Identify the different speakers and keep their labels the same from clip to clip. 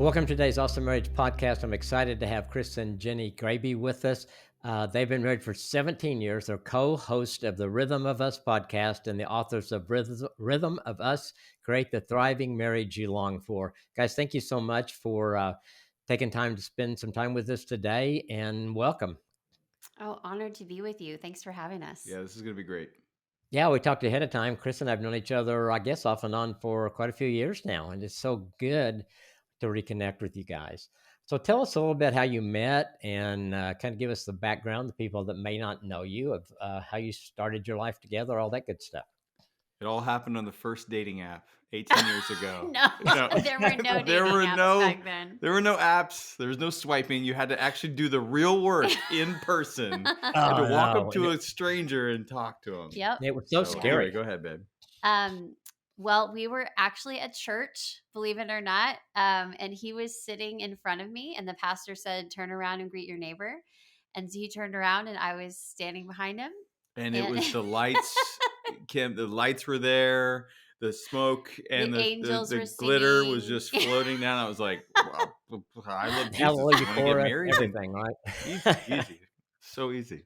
Speaker 1: Welcome to today's Awesome Marriage Podcast. I'm excited to have Chris and Jenni Graebe with us. They've been married for 17 years. They're co-hosts of the Rhythm of Us podcast and the authors of Rhythm of Us, Create the Thriving Marriage You Long For. Guys, thank you so much for taking time to spend some time with us today, and welcome.
Speaker 2: Oh, honored to be with you. Thanks for having us.
Speaker 3: Yeah, this is going to be great.
Speaker 1: Yeah, we talked ahead of time. Chris and I have known each other, I guess, off and on for quite a few years now, and it's so good to reconnect with you guys. So tell us a little bit how you met and kind of give us the background, the people that may not know you, of how you started your life together, all that good stuff.
Speaker 3: It all happened on the first dating app 18 years ago.
Speaker 2: No,
Speaker 3: No,
Speaker 2: there were no
Speaker 3: there
Speaker 2: dating
Speaker 3: were
Speaker 2: apps back then.
Speaker 3: there were no apps. There was no swiping. You had to actually do the real work in person. You had to
Speaker 1: Oh,
Speaker 3: walk
Speaker 1: no.
Speaker 3: up to a stranger and talk to him.
Speaker 2: Yep.
Speaker 1: It was so
Speaker 3: So
Speaker 1: scary.
Speaker 3: anyway, go ahead, babe.
Speaker 2: Well, we were actually at church, believe it or not. And he was sitting in front of me, and the pastor said, "Turn around and greet your neighbor." And so he turned around, and I was standing behind him.
Speaker 3: And it
Speaker 2: And
Speaker 3: was the lights, Kim. The lights were there. The smoke and
Speaker 2: the angels were
Speaker 3: the glitter was
Speaker 2: singing.
Speaker 3: just floating down. I was like, wow, I love Jesus.
Speaker 1: Hallelujah
Speaker 3: I want to get
Speaker 1: for us,
Speaker 3: married.
Speaker 1: everything, right?
Speaker 3: Easy, so easy.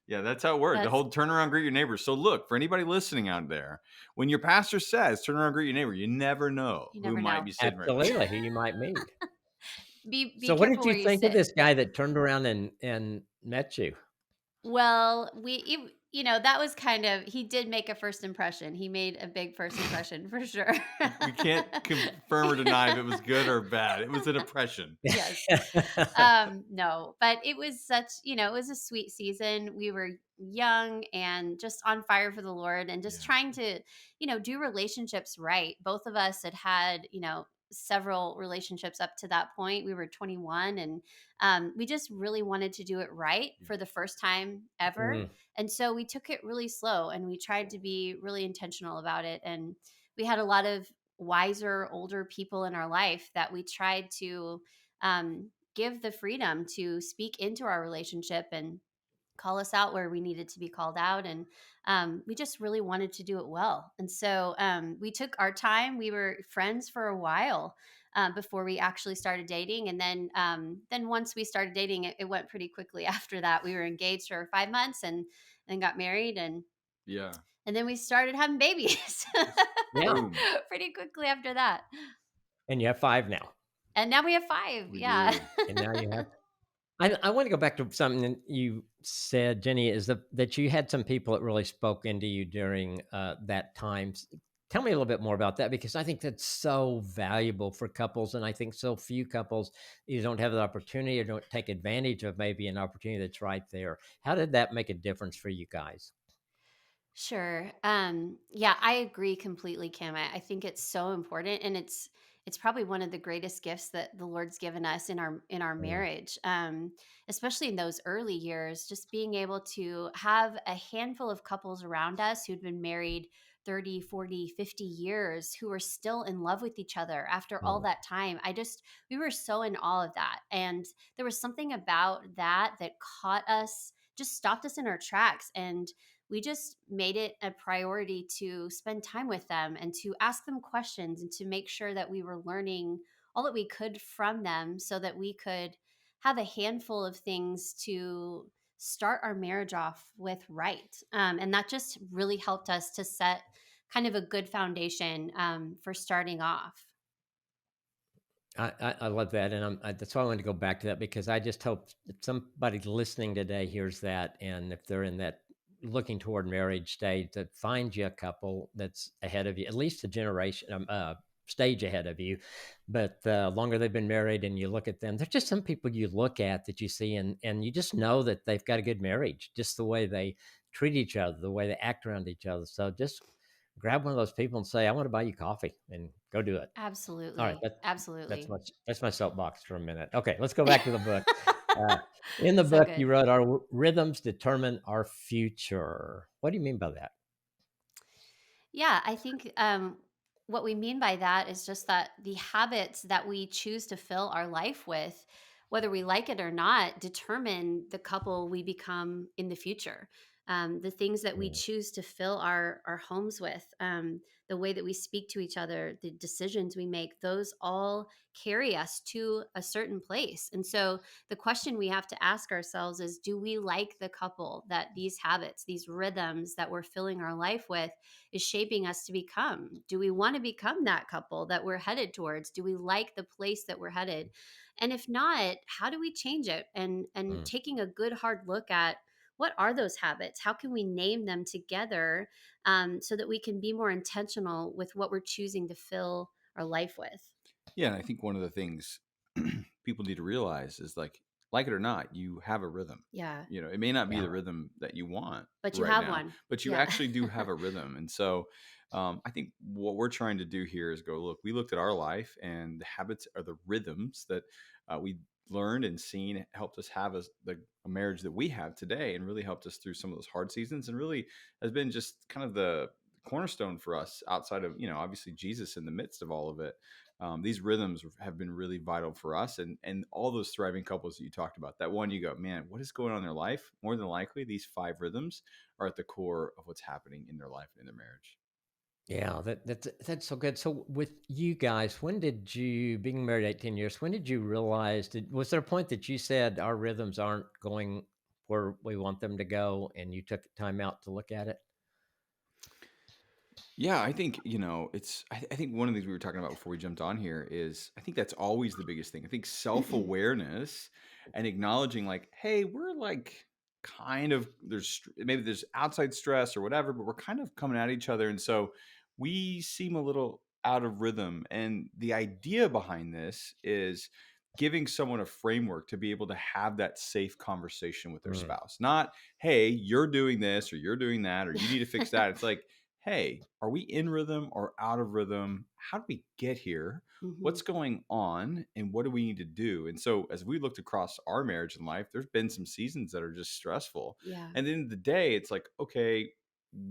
Speaker 3: Yeah, that's how it worked. The
Speaker 2: That's
Speaker 3: whole turn around, greet your neighbor. So look, for anybody listening out there, when your pastor says turn around, greet your neighbor, you never know
Speaker 2: You
Speaker 3: who
Speaker 2: never
Speaker 3: might
Speaker 2: know.
Speaker 3: be sitting right there.
Speaker 1: Absolutely, who you might meet.
Speaker 2: Be
Speaker 1: So what did
Speaker 2: careful
Speaker 1: you
Speaker 2: where you
Speaker 1: think of
Speaker 2: sit.
Speaker 1: this guy that turned around and met you?
Speaker 2: Well, that was kind of, he did make a first impression. He made a big first impression for sure.
Speaker 3: We can't confirm or deny if it was good or bad. It was an impression.
Speaker 2: Yes. No, but it was it was a sweet season. We were young and just on fire for the Lord and just
Speaker 3: Yeah.
Speaker 2: trying to, do relationships right. Both of us had, several relationships up to that point. We were 21 and we just really wanted to do it right
Speaker 3: Yeah.
Speaker 2: for the first time ever.
Speaker 1: Mm.
Speaker 2: And so we took it really slow and we tried to be really intentional about it. And we had a lot of wiser, older people in our life that we tried to give the freedom to speak into our relationship and call us out where we needed to be called out. And we just really wanted to do it well. And so we took our time. We were friends for a while before we actually started dating. And then once we started dating, it went pretty quickly after that. We were engaged for 5 months and then got married.
Speaker 3: Yeah.
Speaker 2: And then we started having babies
Speaker 1: Yeah,
Speaker 3: Boom.
Speaker 2: pretty quickly after that.
Speaker 1: and you have 5 now.
Speaker 2: And now we have 5.
Speaker 3: We
Speaker 2: Yeah.
Speaker 3: do.
Speaker 1: And now you have I want to go back to something that you said, Jenny, is that you had some people that really spoke into you during that time. Tell me a little bit more about that because I think that's so valuable for couples, and I think so few couples either don't have the opportunity or don't take advantage of maybe an opportunity that's right there. How did that make a difference for you guys?
Speaker 2: Sure. Yeah, I agree completely, Kim. I think it's so important, and it's probably one of the greatest gifts that the Lord's given us in our
Speaker 1: Mm.
Speaker 2: marriage. Especially in those early years, just being able to have a handful of couples around us who'd been married 30, 40, 50 years who were still in love with each other after all
Speaker 1: Mm.
Speaker 2: that time. We were so in awe of that. And there was something about that caught us, just stopped us in our tracks. And we just made it a priority to spend time with them and to ask them questions and to make sure that we were learning all that we could from them so that we could have a handful of things to start our marriage off with right. And that just really helped us to set kind of a good foundation for starting off.
Speaker 1: I love that, and that's why I wanted to go back to that because I just hope if somebody listening today hears that, and if they're in that looking toward marriage stage, to find you a couple that's ahead of you, at least a generation, stage ahead of you. But the longer they've been married, and you look at them, there's just some people you look at that you see, and you just know that they've got a good marriage, just the way they treat each other, the way they act around each other. So just grab one of those people and say, "I want to buy you coffee," and go do it. All right,
Speaker 2: Absolutely.
Speaker 1: that's
Speaker 2: Absolutely.
Speaker 1: my soapbox for a minute. Okay, let's go back to the book. Uh, in the
Speaker 2: So
Speaker 1: book, you
Speaker 2: good.
Speaker 1: wrote, "Our rhythms determine our future." What do you mean by that?
Speaker 2: Yeah, I think what we mean by that is just that the habits that we choose to fill our life with, whether we like it or not, determine the couple we become in the future. the things that we
Speaker 1: Mm,
Speaker 2: choose to fill our homes with, the way that we speak to each other, the decisions we make, those all carry us to a certain place. And so the question we have to ask ourselves is, do we like the couple that these habits, these rhythms that we're filling our life with is shaping us to become? Do we want to become that couple that we're headed towards? Do we like the place that we're headed? And if not, how do we change it? And
Speaker 1: mm.
Speaker 2: taking a good hard look at, what are those habits? How can we name them together, so that we can be more intentional with what we're choosing to fill our life with?
Speaker 3: Yeah, and I think one of the things people need to realize is like it or not, you have a rhythm.
Speaker 2: Yeah,
Speaker 3: You know, it may not be
Speaker 1: Yeah.
Speaker 3: the rhythm that you want
Speaker 2: but you
Speaker 3: right
Speaker 2: have
Speaker 3: now,
Speaker 2: one.
Speaker 3: but you
Speaker 2: Yeah.
Speaker 3: actually do have a rhythm. And so I think what we're trying to do here is go, look, we looked at our life and the habits are the rhythms that we learned and seen helped us have a marriage that we have today, and really helped us through some of those hard seasons, and really has been just kind of the cornerstone for us outside of, obviously Jesus in the midst of all of it. These rhythms have been really vital for us, and all those thriving couples that you talked about. That one, you go, man, what is going on in their life? More than likely, these five rhythms are at the core of what's happening in their life and in their marriage.
Speaker 1: Yeah, that's so good. So with you guys, when did you, being married 18 years, when did you realize, was there a point that you said our rhythms aren't going where we want them to go and you took the time out to look at it?
Speaker 3: Yeah, I think, I think one of the things we were talking about before we jumped on here is, I think that's always the biggest thing. I think self awareness and acknowledging, like, hey, we're like kind of, maybe there's outside stress or whatever, but we're kind of coming at each other. And so we seem a little out of rhythm. And the idea behind this is giving someone a framework to be able to have that safe conversation with their
Speaker 1: Mm,
Speaker 3: spouse. Not, hey, you're doing this or you're doing that or you need to fix that. It's like, hey, are we in rhythm or out of rhythm? How do we get here?
Speaker 2: Hmm.
Speaker 3: What's going on? And what do we need to do? And so, as we looked across our marriage and life, there's been some seasons that are just stressful.
Speaker 2: Yeah.
Speaker 3: And at the end of the day, it's like, okay,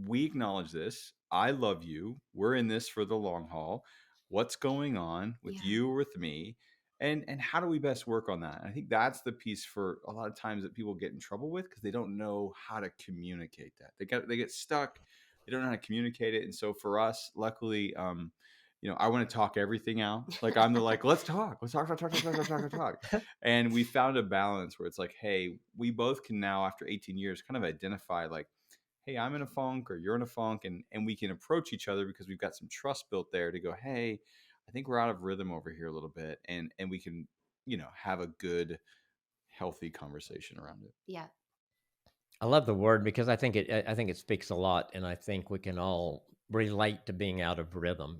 Speaker 3: we acknowledge this. I love you. We're in this for the long haul. What's going on with
Speaker 2: Yeah.
Speaker 3: you or with me? And how do we best work on that? And I think that's the piece for a lot of times that people get in trouble with, because they don't know how to communicate that. They get stuck. They don't know how to communicate it. And so for us, luckily, I want to talk everything out. Like, I'm the like, let's talk. And we found a balance where it's like, hey, we both can now, after 18 years, kind of identify, like, hey, I'm in a funk or you're in a funk, and we can approach each other because we've got some trust built there to go, hey, I think we're out of rhythm over here a little bit, and we can, have a good, healthy conversation around it.
Speaker 2: Yeah.
Speaker 1: I love the word because I think it speaks a lot, and I think we can all relate to being out of rhythm.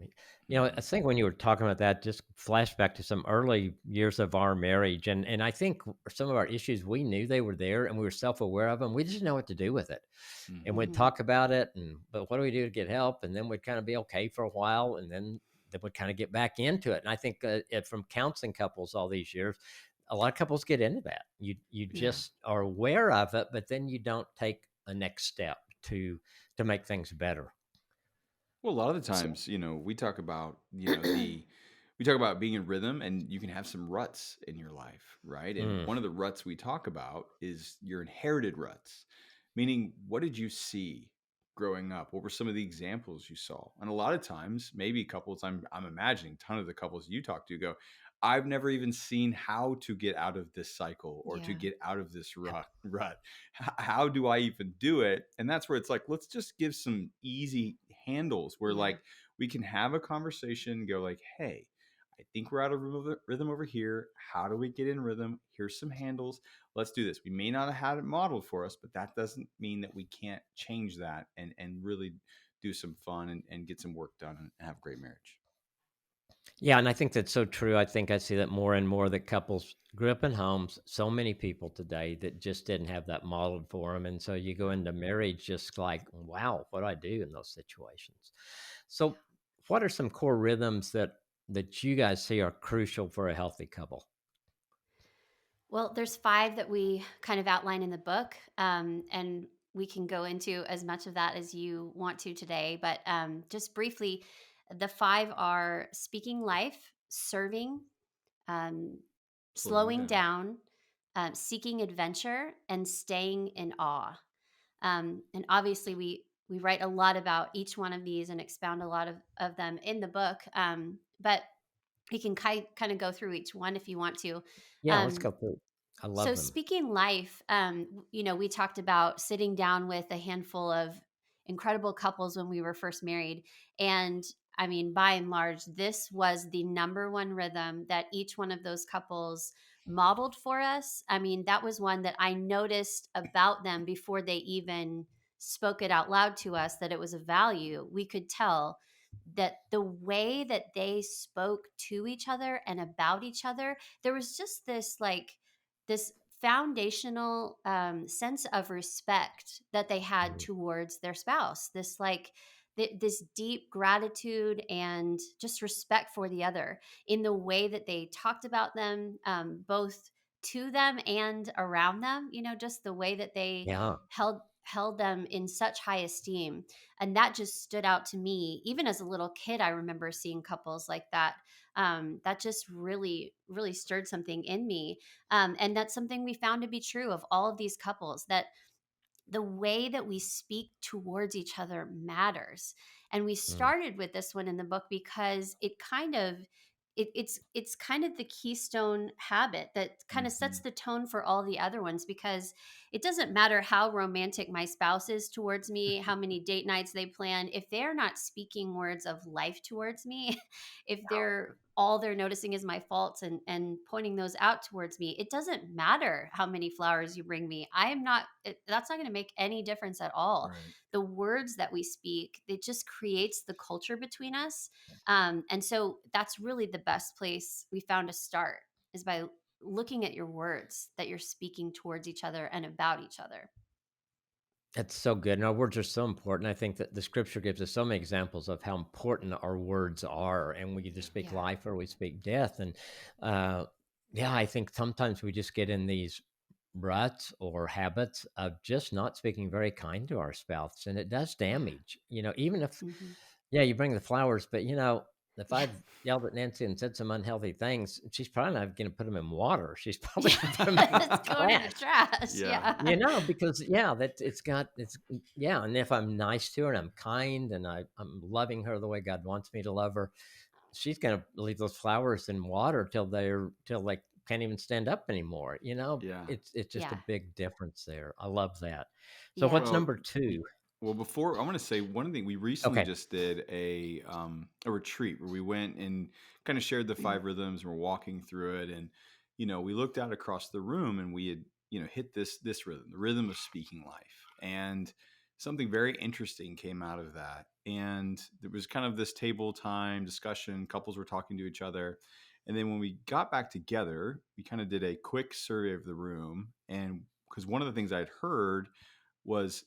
Speaker 1: I
Speaker 3: Hmm.
Speaker 1: think when you were talking about that, just flashback to some early years of our marriage, and I think some of our issues, we knew they were there, and we were self aware of them. We just didn't know what to do with it, and
Speaker 3: Hmm.
Speaker 1: we'd
Speaker 2: Hmm.
Speaker 1: talk about it, and but what do we do to get help? And then we'd kind of be okay for a while, and then we'd kind of get back into it. And I think from counseling couples all these years, a lot of couples get into that. You
Speaker 2: Yeah.
Speaker 1: just are aware of it, but then you don't take a next step to make things better.
Speaker 3: Well, a lot of the
Speaker 1: So,
Speaker 3: times, we talk about being in rhythm, and you can have some ruts in your life, right? And
Speaker 1: mm,
Speaker 3: one of the ruts we talk about is your inherited ruts, meaning, what did you see growing up? What were some of the examples you saw? And a lot of times, maybe couples, I'm imagining, ton of the couples you talk to go, I've never even seen how to get out of this cycle or to
Speaker 2: Yeah.
Speaker 3: get out of this rut. How do I even do it? And that's where it's like, let's just give some easy handles where,
Speaker 2: Yeah.
Speaker 3: like, we can have a conversation, go like, hey, I think we're out of rhythm over here. How do we get in rhythm? Here's some handles. Let's do this. We may not have had it modeled for us, but that doesn't mean that we can't change that, and really do some fun, and get some work done, and have a great marriage.
Speaker 1: yeah, and I think that's so true. I think I see that more and more that couples grew up in homes. So many people today that just didn't have that modeled for them, and so you go
Speaker 3: Yeah.
Speaker 1: into marriage just like, wow, what do I do in those situations? So, what are some core rhythms that you guys see are crucial for a healthy couple?
Speaker 2: Well, there's 5 that we kind of outline in the book, and we can go into as much of that as you want to today. But just briefly, the 5 are speaking life, serving, um,
Speaker 3: Slowing
Speaker 2: slowing
Speaker 3: down.
Speaker 2: down, seeking adventure, and staying in awe. And obviously, we write a lot about each one of these and expound a lot of them in the book. But you can kind of go through each one if you want to.
Speaker 1: Yeah, let's
Speaker 2: Um,
Speaker 1: go through. I
Speaker 2: so
Speaker 1: love them.
Speaker 2: speaking life, we talked about sitting down with a handful of incredible couples when we were first married. And I mean, by and large, this was the number one rhythm that each one of those couples modeled for us. I mean, that was one that I noticed about them before they even spoke it out loud to us, that it was a value. We could tell that the way that they spoke to each other and about each other, there was just this foundational sense of respect that they had
Speaker 1: Mm,
Speaker 2: towards their spouse, this deep gratitude and just respect for the other in the way that they talked about them, both to them and around them, just the way that they
Speaker 1: yeah.
Speaker 2: held them in such high esteem. And that just stood out to me. Even as a little kid, I remember seeing couples like that. That just really really stirred something in me. And that's something we found to be true of all of these couples, that the way that we speak towards each other matters. And we
Speaker 1: Mm,
Speaker 2: started with this one in the book because it's kind of the keystone habit that kind of sets
Speaker 3: Mhm.
Speaker 2: the tone for all the other ones, because it doesn't matter how romantic my spouse is towards me, how many date nights they plan, if they're not speaking words of life towards me, if they're noticing is my faults and pointing those out towards me, it doesn't matter how many flowers you bring me. That's not going to make any difference at all.
Speaker 3: Right.
Speaker 2: The words that we speak, it just creates the culture between us. And so that's really the best place we found to start, is by looking at your words that you're speaking towards each other and about each other.
Speaker 1: that's so good. And our words are so important. I think that the scripture gives us so many examples of how important our words are. And we either
Speaker 3: Yeah.
Speaker 1: speak
Speaker 2: Yeah.
Speaker 1: life or we speak death. And uh, yeah, I think sometimes we just get in these ruts or habits of just not speaking very kind to our spouse. And it does
Speaker 2: Yeah.
Speaker 1: damage, even if,
Speaker 2: Hmm.
Speaker 1: yeah, you bring the flowers, but if I've yelled at Nancy and said some unhealthy things, she's probably not going to put them in water. She's probably
Speaker 2: Yeah.
Speaker 1: going to put them in the
Speaker 2: It's going in the
Speaker 1: trash.
Speaker 2: trash.
Speaker 3: Yeah.
Speaker 2: Yeah.
Speaker 1: Because that yeah, and if I'm nice to her and I'm kind and I'm loving her the way God wants me to love her, she's gonna leave those flowers in water till they can't even stand up anymore.
Speaker 3: Yeah.
Speaker 1: It's just a
Speaker 2: Yeah.
Speaker 1: big difference there. I love that. So
Speaker 2: Yeah.
Speaker 1: what's
Speaker 3: Well,
Speaker 1: number two?
Speaker 3: well, before I want to say one thing, we recently
Speaker 1: Okay.
Speaker 3: just did a retreat where we went and kind of shared the five rhythms and we're walking through it, and we looked out across the room and we had hit this rhythm, the rhythm of speaking life, and something very interesting came out of that. And there was kind of this table time discussion, couples were talking to each other, and then when we got back together, we kind of did a quick survey of the room, and because one of the things I'd heard was,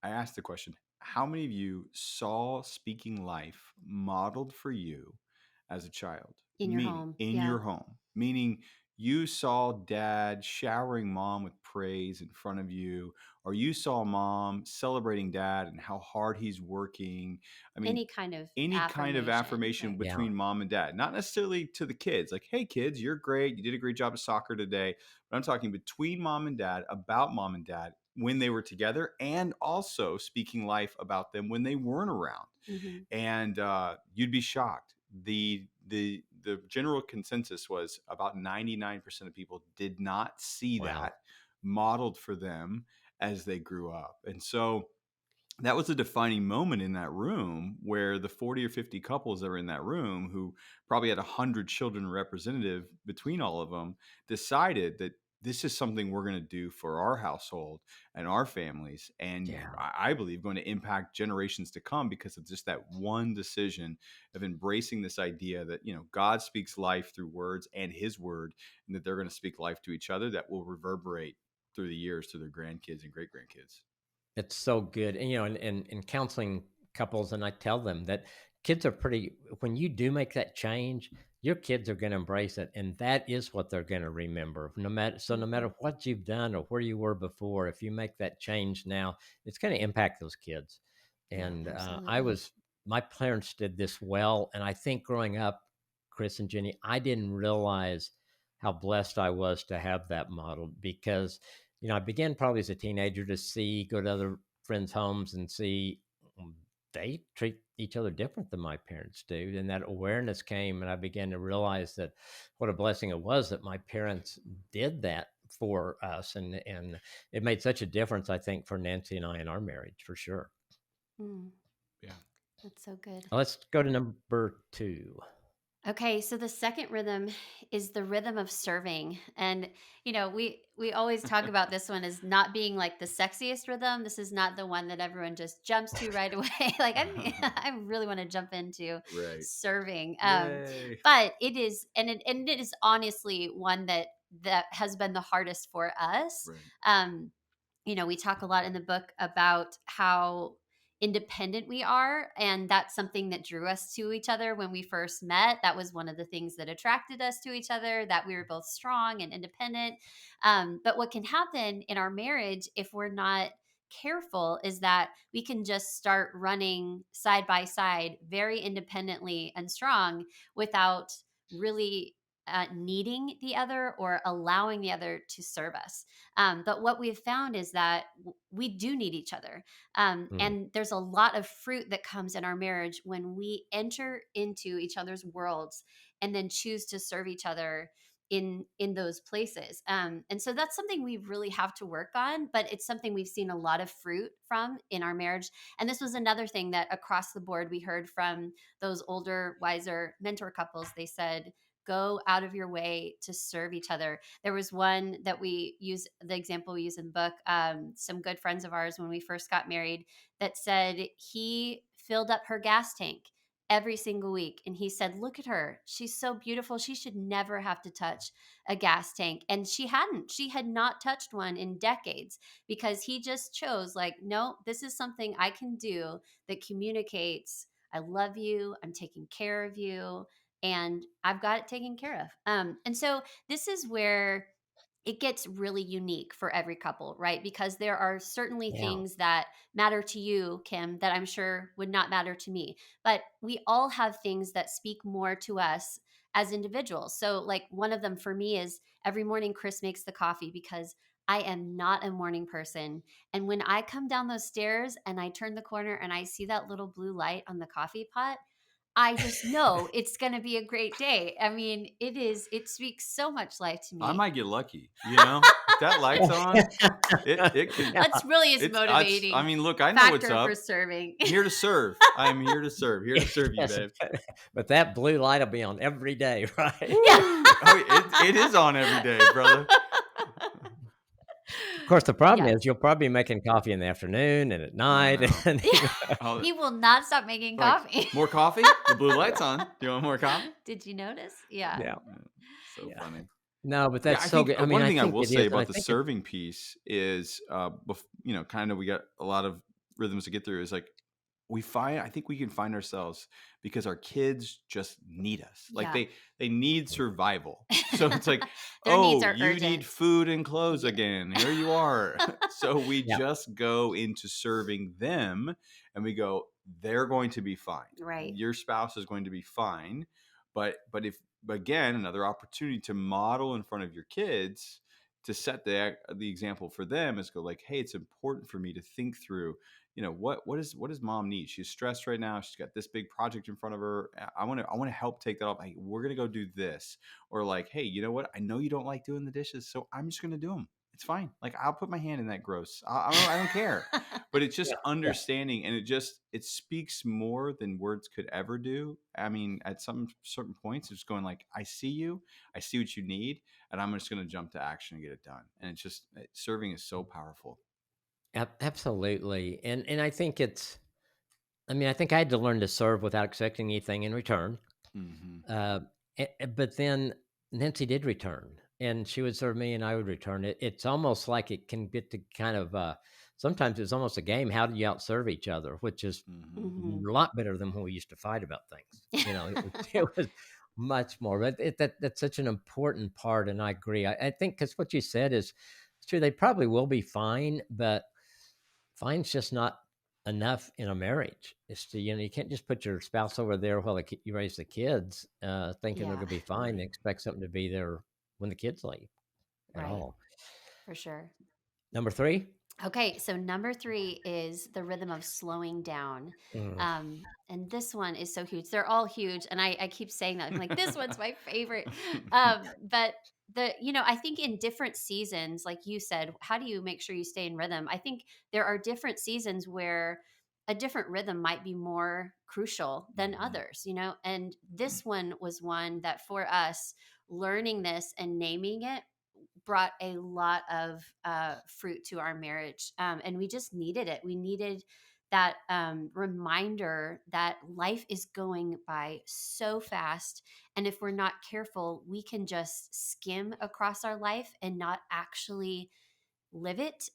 Speaker 3: I asked the question, how many of you saw speaking life modeled for you as a child?
Speaker 2: In your
Speaker 3: Meaning
Speaker 2: home.
Speaker 3: in
Speaker 2: Yeah.
Speaker 3: your home, meaning you saw dad showering mom with praise in front of you, or you saw mom celebrating dad and how hard he's working. I mean,
Speaker 2: Any kind of
Speaker 3: any kind of
Speaker 2: affirmation.
Speaker 3: affirmation
Speaker 2: Right.
Speaker 1: Yeah.
Speaker 3: between mom and dad, not necessarily to the kids, like, hey, kids, you're great. You did a great job of soccer today. But I'm talking between mom and dad, about mom and dad when they were together, and also speaking life about them when they weren't around.
Speaker 2: Hmm.
Speaker 3: And you'd be shocked. The general consensus was about 99% of people did not see
Speaker 1: Wow.
Speaker 3: that modeled for them as they grew up. And so that was a defining moment in that room, where the 40 or 50 couples that were in that room, who probably had 100 children representative between all of them, decided that this is something we're going to do for our household and our families. And
Speaker 1: Yeah.
Speaker 3: I believe going to impact generations to come, because of just that one decision of embracing this idea that, God speaks life through words and his word, and that they're going to speak life to each other that will reverberate through the years to their grandkids and great grandkids.
Speaker 1: It's so good. And in counseling couples, and I tell them that kids are pretty when you do make that change, your kids are going to embrace it, and that is what they're going to remember. No
Speaker 2: Hmm.
Speaker 1: matter what you've done or where you were before, if you make that change now, it's going to impact those kids.
Speaker 3: Yeah.
Speaker 1: And
Speaker 2: Absolutely.
Speaker 1: my parents did this well, and I think growing up, Chris and Jenny, I didn't realize how blessed I was to have that model because I began probably as a teenager to go to other friends' homes and see they treat each other different than my parents do. And that awareness came, and I began to realize that what a blessing it was that my parents did that for us. And it made such a difference, I think, for Nancy and I in our marriage, for sure.
Speaker 2: Mm,
Speaker 3: Yeah.
Speaker 2: that's so good.
Speaker 1: Let's go to number 2.
Speaker 2: Okay, so the second rhythm is the rhythm of serving. And we always talk about this one as not being like the sexiest rhythm. This is not the one that everyone just jumps to right away. Like I really want to jump into
Speaker 3: Right.
Speaker 2: serving.
Speaker 3: Yay.
Speaker 2: But it is and it is honestly one that has been the hardest for us.
Speaker 3: Right.
Speaker 2: Um we talk a lot in the book about how independent we are, and that's something that drew us to each other when we first met. That was one of the things that attracted us to each other, that we were both strong and independent. But what can happen in our marriage if we're not careful is that we can just start running side by side very independently and strong without really needing the other or allowing the other to serve us. But what we've found is that we do need each other.
Speaker 1: Mm.
Speaker 2: And there's a lot of fruit that comes in our marriage when we enter into each other's worlds and then choose to serve each other in those places. And so that's something we really have to work on, but it's something we've seen a lot of fruit from in our marriage. And this was another thing that across the board we heard from those older, wiser mentor couples. They said, go out of your way to serve each other. There was one that we use, the example we use in the book, some good friends of ours when we first got married, that said he filled up her gas tank every single week. And he said, look at her. She's so beautiful. She should never have to touch a gas tank. And she hadn't. She had not touched one in decades because he just chose, like, no, this is something I can do that communicates, I love you. I'm taking care of you, and I've got it taken care of. And so this is where it gets really unique for every couple, right? Because there are certainly
Speaker 1: Yeah.
Speaker 2: things that matter to you, Kim, that I'm sure would not matter to me. But we all have things that speak more to us as individuals. So, like, one of them for me is every morning Chris makes the coffee because I am not a morning person. And when I come down those stairs and I turn the corner and I see that little blue light on the coffee pot, I just know it's going to be a great day. I mean, it speaks so much life to
Speaker 3: I
Speaker 2: me.
Speaker 3: might get lucky, you know? If that light's on, it could
Speaker 2: That's really his
Speaker 3: I
Speaker 2: motivating
Speaker 3: mean, look, I know what's
Speaker 2: factor for
Speaker 3: up.
Speaker 2: serving.
Speaker 3: Here to serve. I'm here to serve. Here to serve you,
Speaker 1: Yes,
Speaker 3: babe.
Speaker 1: but that blue light will be on every day, right?
Speaker 2: Yeah.
Speaker 3: Woo! Oh, it is on every day, brother.
Speaker 1: Of course, the problem
Speaker 2: Yes.
Speaker 1: is you'll probably be making coffee in the afternoon and at
Speaker 3: I
Speaker 1: night,
Speaker 3: know.
Speaker 1: and
Speaker 3: Oh,
Speaker 2: He will not stop making
Speaker 3: like,
Speaker 2: coffee.
Speaker 3: more coffee? The blue light's on. Do you want more coffee?
Speaker 2: Did you notice? Yeah.
Speaker 1: yeah,
Speaker 3: Yeah, so
Speaker 1: yeah.
Speaker 3: funny.
Speaker 1: No, but
Speaker 3: Yeah,
Speaker 1: that's
Speaker 3: I
Speaker 1: so
Speaker 3: think
Speaker 1: good. I mean,
Speaker 3: one
Speaker 1: I
Speaker 3: thing I
Speaker 1: think
Speaker 3: will
Speaker 1: it
Speaker 3: say
Speaker 1: is, and I
Speaker 3: about the
Speaker 1: think it
Speaker 3: serving piece is, I know we got a lot of rhythms to get through. Is like I think we can find ourselves because our kids just need us. Like
Speaker 2: Yeah.
Speaker 3: they need survival. So it's like,
Speaker 2: Their needs
Speaker 3: oh,
Speaker 2: are
Speaker 3: you need
Speaker 2: urgent.
Speaker 3: food and clothes
Speaker 2: Yeah.
Speaker 3: again. Here you are. So we
Speaker 1: yeah,
Speaker 3: just go into serving them and we go, they're going to be fine.
Speaker 2: Right.
Speaker 3: Your spouse is going to be fine. But if again, another opportunity to model in front of your kids to set the example for them is go like, hey, it's important for me to think through, what does mom need? She's stressed right now. She's got this big project in front of her. I want to help take that off. Like, we're gonna go do this. Or like, hey, you know what? I know you don't like doing the dishes, so I'm just gonna do them. It's fine. Like, I'll put my hand in that gross. I don't care. But it's just
Speaker 1: yeah, yeah.
Speaker 3: understanding, and it speaks more than words could ever do. I mean, at some certain points, it's going like, I see you, I see what you need, and I'm just gonna jump to action and get it done. And it's just serving is so powerful.
Speaker 1: Absolutely, and I think it's. I mean, I think I had to learn to serve without expecting anything in return.
Speaker 3: Hmm.
Speaker 1: Uh, but then Nancy did return, and she would serve me, and I would return it. It's almost like it can get to kind of. Sometimes it's almost a game. How do you outserve each other? Which is
Speaker 3: Hmm.
Speaker 2: Hmm.
Speaker 1: a lot better than when we used to fight about things. It was much more. But that's such an important part, and I agree. I think because what you said is true. They probably will be fine, but fine's just not enough in a marriage. It's to, you can't just put your spouse over there while you raise the kids, thinking they're
Speaker 2: Yeah.
Speaker 1: gonna be fine and
Speaker 3: Right.
Speaker 1: expect something to be there when the kids leave at
Speaker 2: Right.
Speaker 1: all.
Speaker 2: For sure.
Speaker 1: Number 3.
Speaker 2: Okay, so number 3 is the rhythm of slowing down.
Speaker 1: Mm,
Speaker 2: And this one is so huge. They're all huge, and I keep saying that. I'm like, this one's my favorite. But I think in different seasons, like you said, how do you make sure you stay in rhythm? I think there are different seasons where a different rhythm might be more crucial than
Speaker 3: Mhm.
Speaker 2: others, and this one was one that for us, learning this and naming it brought a lot of fruit to our marriage. And we just needed it. We needed that reminder that life is going by so fast. And if we're not careful, we can just skim across our life and not actually live it,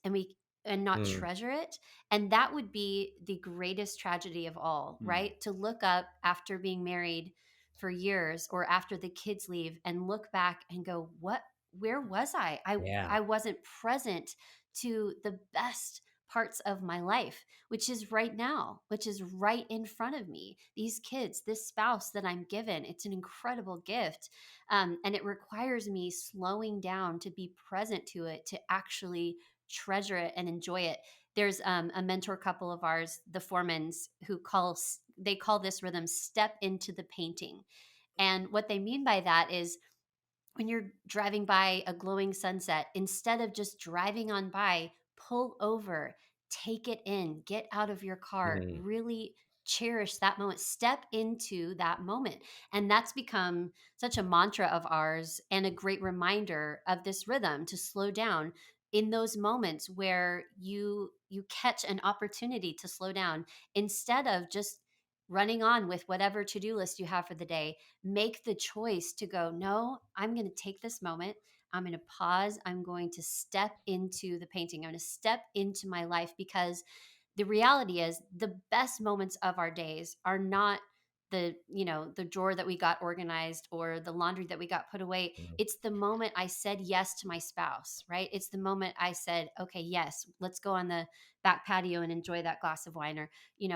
Speaker 2: and not
Speaker 1: mm,
Speaker 2: treasure it. And that would be the greatest tragedy of all,
Speaker 3: Mm.
Speaker 2: right? To look up after being married for years or after the kids leave and look back and go, what where was I
Speaker 1: yeah.
Speaker 2: I wasn't present to the best parts of my life, which is right now, which is right in front of me. These kids, this spouse that I'm given, it's an incredible gift. And it requires me slowing down to be present to it, to actually treasure it and enjoy it. There's a mentor couple of ours, the Formans, they call this rhythm step into the painting. And what they mean by that is when you're driving by a glowing sunset, instead of just driving on by, pull over, take it in, get out of your car,
Speaker 1: Mm,
Speaker 2: really cherish that moment, step into that moment. And that's become such a mantra of ours and a great reminder of this rhythm to slow down in those moments where you catch an opportunity to slow down instead of just running on with whatever to-do list you have for the day. Make the choice to go, no, I'm going to take this moment. I'm going to pause. I'm going to step into the painting. I'm going to step into my life, because the reality is the best moments of our days are not the drawer that we got organized or the laundry that we got put away.
Speaker 1: mm,
Speaker 2: It's the moment I said yes to my spouse, right? It's the moment I said, okay, yes, let's go on the back patio and enjoy that glass of wine. Or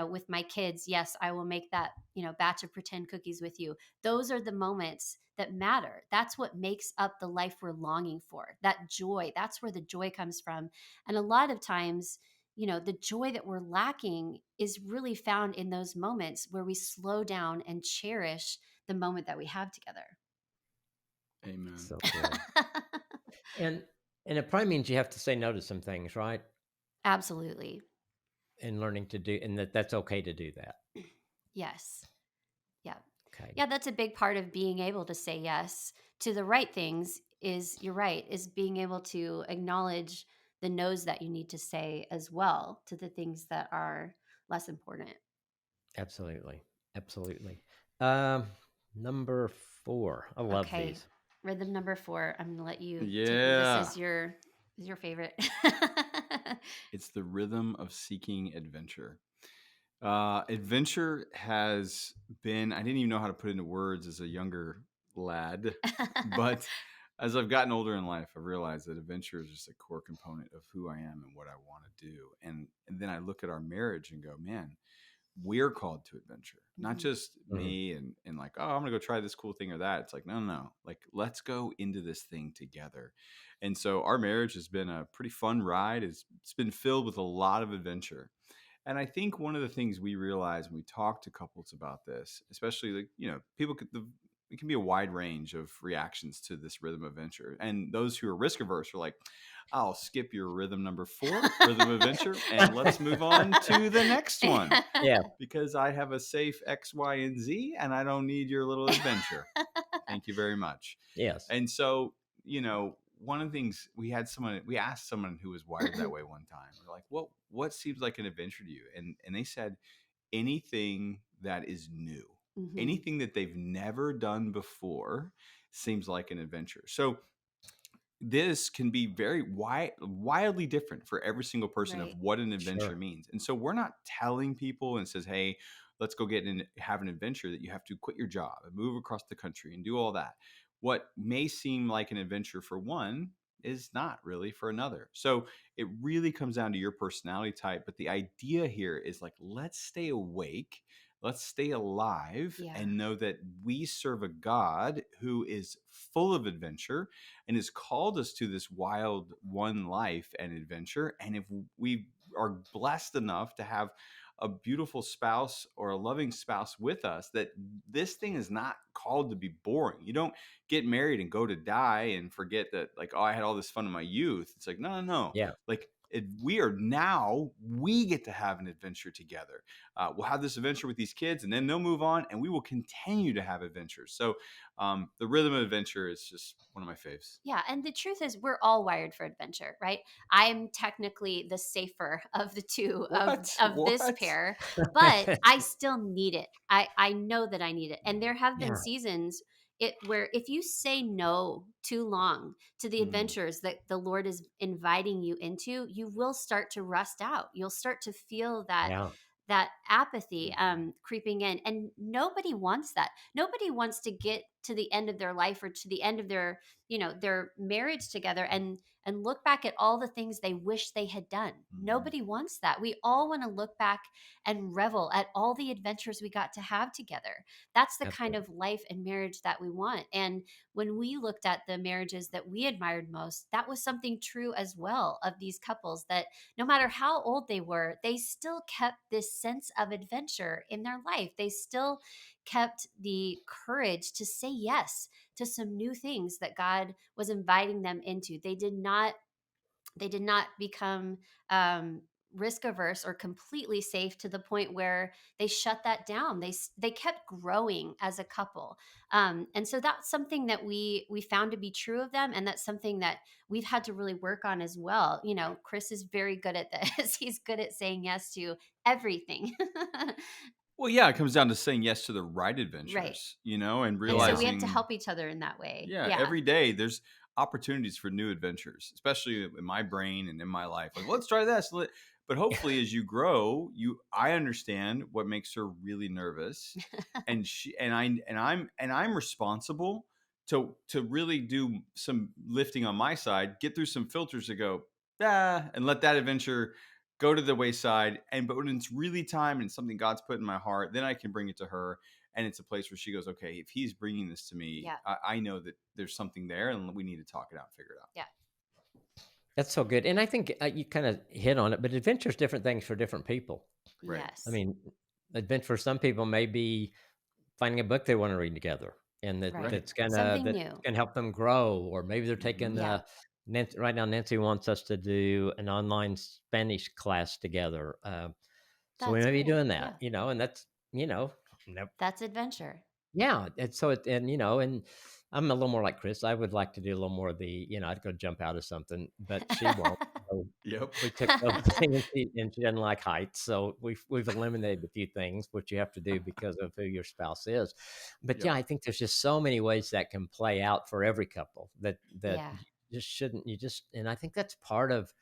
Speaker 2: with my kids, yes, I will make that batch of pretend cookies with you. Those are the moments that matter. That's what makes up the life we're longing for. That joy, that's where the joy comes from. And a lot of times, the joy that we're lacking is really found in those moments where we slow down and cherish the moment that we have together.
Speaker 3: Amen.
Speaker 1: so good. And and it probably means you have to say no to some things, right?
Speaker 2: Absolutely.
Speaker 1: And learning to do, and that's okay to do that.
Speaker 2: Yes. Yeah.
Speaker 1: Okay.
Speaker 2: Yeah, that's a big part of being able to say yes to the right things. Is you're right, is being able to acknowledge the no's that you need to say as well to the things that are less important.
Speaker 1: Absolutely. Absolutely. Um, Number 4. I love
Speaker 2: Okay.
Speaker 1: these.
Speaker 2: Rhythm number 4. I'm going to let you take it. This
Speaker 3: Yeah.
Speaker 2: is your favorite.
Speaker 3: It's the rhythm of seeking adventure. Adventure has been, I didn't even know how to put into words as a younger lad, but as I've gotten older in life, I've realized that adventure is just a core component of who I am and what I want to do. And then I look at our marriage and go, man, we're called to adventure, not
Speaker 2: Mhm.
Speaker 3: just
Speaker 1: Mhm.
Speaker 3: me and like, oh, I'm gonna go try this cool thing or that. It's like, no, no, no. Like, let's go into this thing together. And so our marriage has been a pretty fun ride. It's been filled with a lot of adventure. And I think one of the things we realize when we talk to couples about this, especially like, people it can be a wide range of reactions to this rhythm adventure. And those who are risk averse are like, I'll skip your rhythm number 4, rhythm adventure, and let's move on to the next one
Speaker 1: Yeah.
Speaker 3: because I have a safe X, Y, and Z and I don't need your little adventure. Thank you very much.
Speaker 1: Yes.
Speaker 3: And so, one of the things we asked someone who was wired that way one time. We're like, what seems like an adventure to you? And they said anything that is new,
Speaker 2: Mhm.
Speaker 3: anything that they've never done before seems like an adventure. So this can be very wildly different for every single person of
Speaker 2: Right.
Speaker 3: what an adventure
Speaker 1: Sure.
Speaker 3: means. And so we're not telling people and says, hey, let's go have an adventure that you have to quit your job and move across the country and do all that. What may seem like an adventure for one is not really for another. So it really comes down to your personality type. But the idea here is like, let's stay awake. Let's stay alive
Speaker 2: Yeah.
Speaker 3: and know that we serve a God who is full of adventure and has called us to this wild one life and adventure. And if we are blessed enough to have a beautiful spouse or a loving spouse with us, that this thing is not called to be boring. You don't get married and go to die and forget that, like, oh, I had all this fun in my youth. It's like, no, no, no.
Speaker 1: Yeah.
Speaker 3: Like, we are now, we get to have an adventure together. We'll have this adventure with these kids, and then they'll move on, and we will continue to have adventures. So, the rhythm of adventure is just one of my faves.
Speaker 2: Yeah, and the truth is we're all wired for adventure, right? I'm technically the safer of the two
Speaker 3: What?
Speaker 2: of this
Speaker 3: What?
Speaker 2: pair, but I still need it. I know that I need it. And there have been
Speaker 1: Yeah.
Speaker 2: seasons where if you say no too long to the
Speaker 3: Mm,
Speaker 2: adventures that the Lord is inviting you into, you will start to rust out. You'll start to feel
Speaker 1: Yeah.
Speaker 2: that apathy
Speaker 3: mhm.
Speaker 2: creeping in, and nobody wants that. Nobody wants to get to the end of their life or to the end of their their marriage together and look back at all the things they wish they had done.
Speaker 3: Mhm.
Speaker 2: Nobody wants that. We all want to look back and revel at all the adventures we got to have together. That's the kind
Speaker 1: Absolutely.
Speaker 2: of life and marriage that we want. And when we looked at the marriages that we admired most, that was something true as well of these couples, that no matter how old they were, they still kept this sense of adventure in their life. They still kept the courage to say yes to some new things that God was inviting them into. They did not become um, risk averse or completely safe to the point where they shut that down. They kept growing as a couple, and so that's something that we found to be true of them, and that's something that we've had to really work on as well. Chris is very good at this. He's good at saying yes to everything.
Speaker 3: Well, yeah, it comes down to saying yes to the right
Speaker 2: Right.
Speaker 3: adventures, and
Speaker 2: And so we
Speaker 1: Yeah.
Speaker 2: have to
Speaker 3: realizing,
Speaker 2: help each other in that way.
Speaker 3: yeah,
Speaker 2: Yeah.
Speaker 3: every day there's opportunities for new adventures, especially in my brain and in my life. Like, let's try this. But hopefully, as you grow, I understand what makes her really nervous, and I'm responsible to really do some lifting on my side, get through some filters to go, and let that adventure go to the wayside. But when it's really time and something God's put in my heart, then I can bring it to her, and it's a place where she goes, okay, if he's bringing this to me,
Speaker 2: Yeah.
Speaker 3: I know that there's something there, and we need to talk it out and figure it out.
Speaker 2: Yeah.
Speaker 1: That's so good. And I think you kind of hit on it, but adventure is different things for different people.
Speaker 3: Right.
Speaker 1: I
Speaker 2: Yes.
Speaker 1: mean, adventure for some people may be finding a book they want to read together, and
Speaker 2: Right.
Speaker 3: Right.
Speaker 2: Something
Speaker 1: that
Speaker 2: new.
Speaker 1: can help them grow. Or maybe they're taking
Speaker 3: Hmm.
Speaker 2: Yeah.
Speaker 1: Right now. Nancy wants us to do an online Spanish class together, so we
Speaker 2: That's
Speaker 1: may be
Speaker 2: great.
Speaker 1: doing that.
Speaker 2: Yeah.
Speaker 1: And that's no-
Speaker 2: That's adventure.
Speaker 1: yeah. And so and I'm a little more like Chris. I would like to do a little more of the I'd go jump out of something, but she won't. So
Speaker 3: Yep.
Speaker 1: we took those things, and she doesn't like heights, so we've eliminated a few things, which you have to do because of who your spouse is. But yeah,
Speaker 3: Yep.
Speaker 1: I think there's just so many ways that can play out for every couple that
Speaker 2: Yeah.
Speaker 1: you just shouldn't. And I think that's part of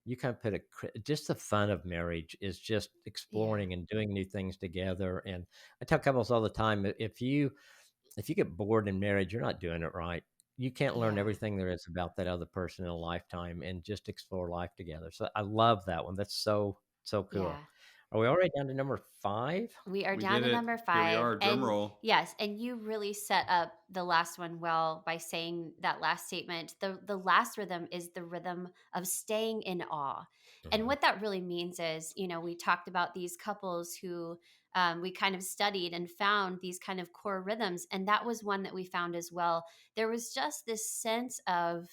Speaker 1: you kind of put just the fun of marriage is just
Speaker 2: Yeah.
Speaker 1: exploring and doing new things together. And I tell couples all the time, if you get bored in marriage, you're not doing it right. You can't learn
Speaker 2: Yeah.
Speaker 1: everything there is about that other person in a lifetime and just explore life together. So I love that one. That's so, so cool.
Speaker 2: Yeah.
Speaker 1: Are we already down to number 5?
Speaker 2: We are
Speaker 3: We
Speaker 2: down
Speaker 3: did
Speaker 2: to
Speaker 3: it.
Speaker 2: number
Speaker 3: Here we
Speaker 2: 5.
Speaker 3: are. Drum
Speaker 2: And
Speaker 3: roll.
Speaker 2: yes, and you really set up the last one well by saying that last statement. The last rhythm is the rhythm of staying in awe. And
Speaker 1: Mhm.
Speaker 2: what that really means is, we talked about these couples who we kind of studied and found these kind of core rhythms. And that was one that we found as well. There was just this sense of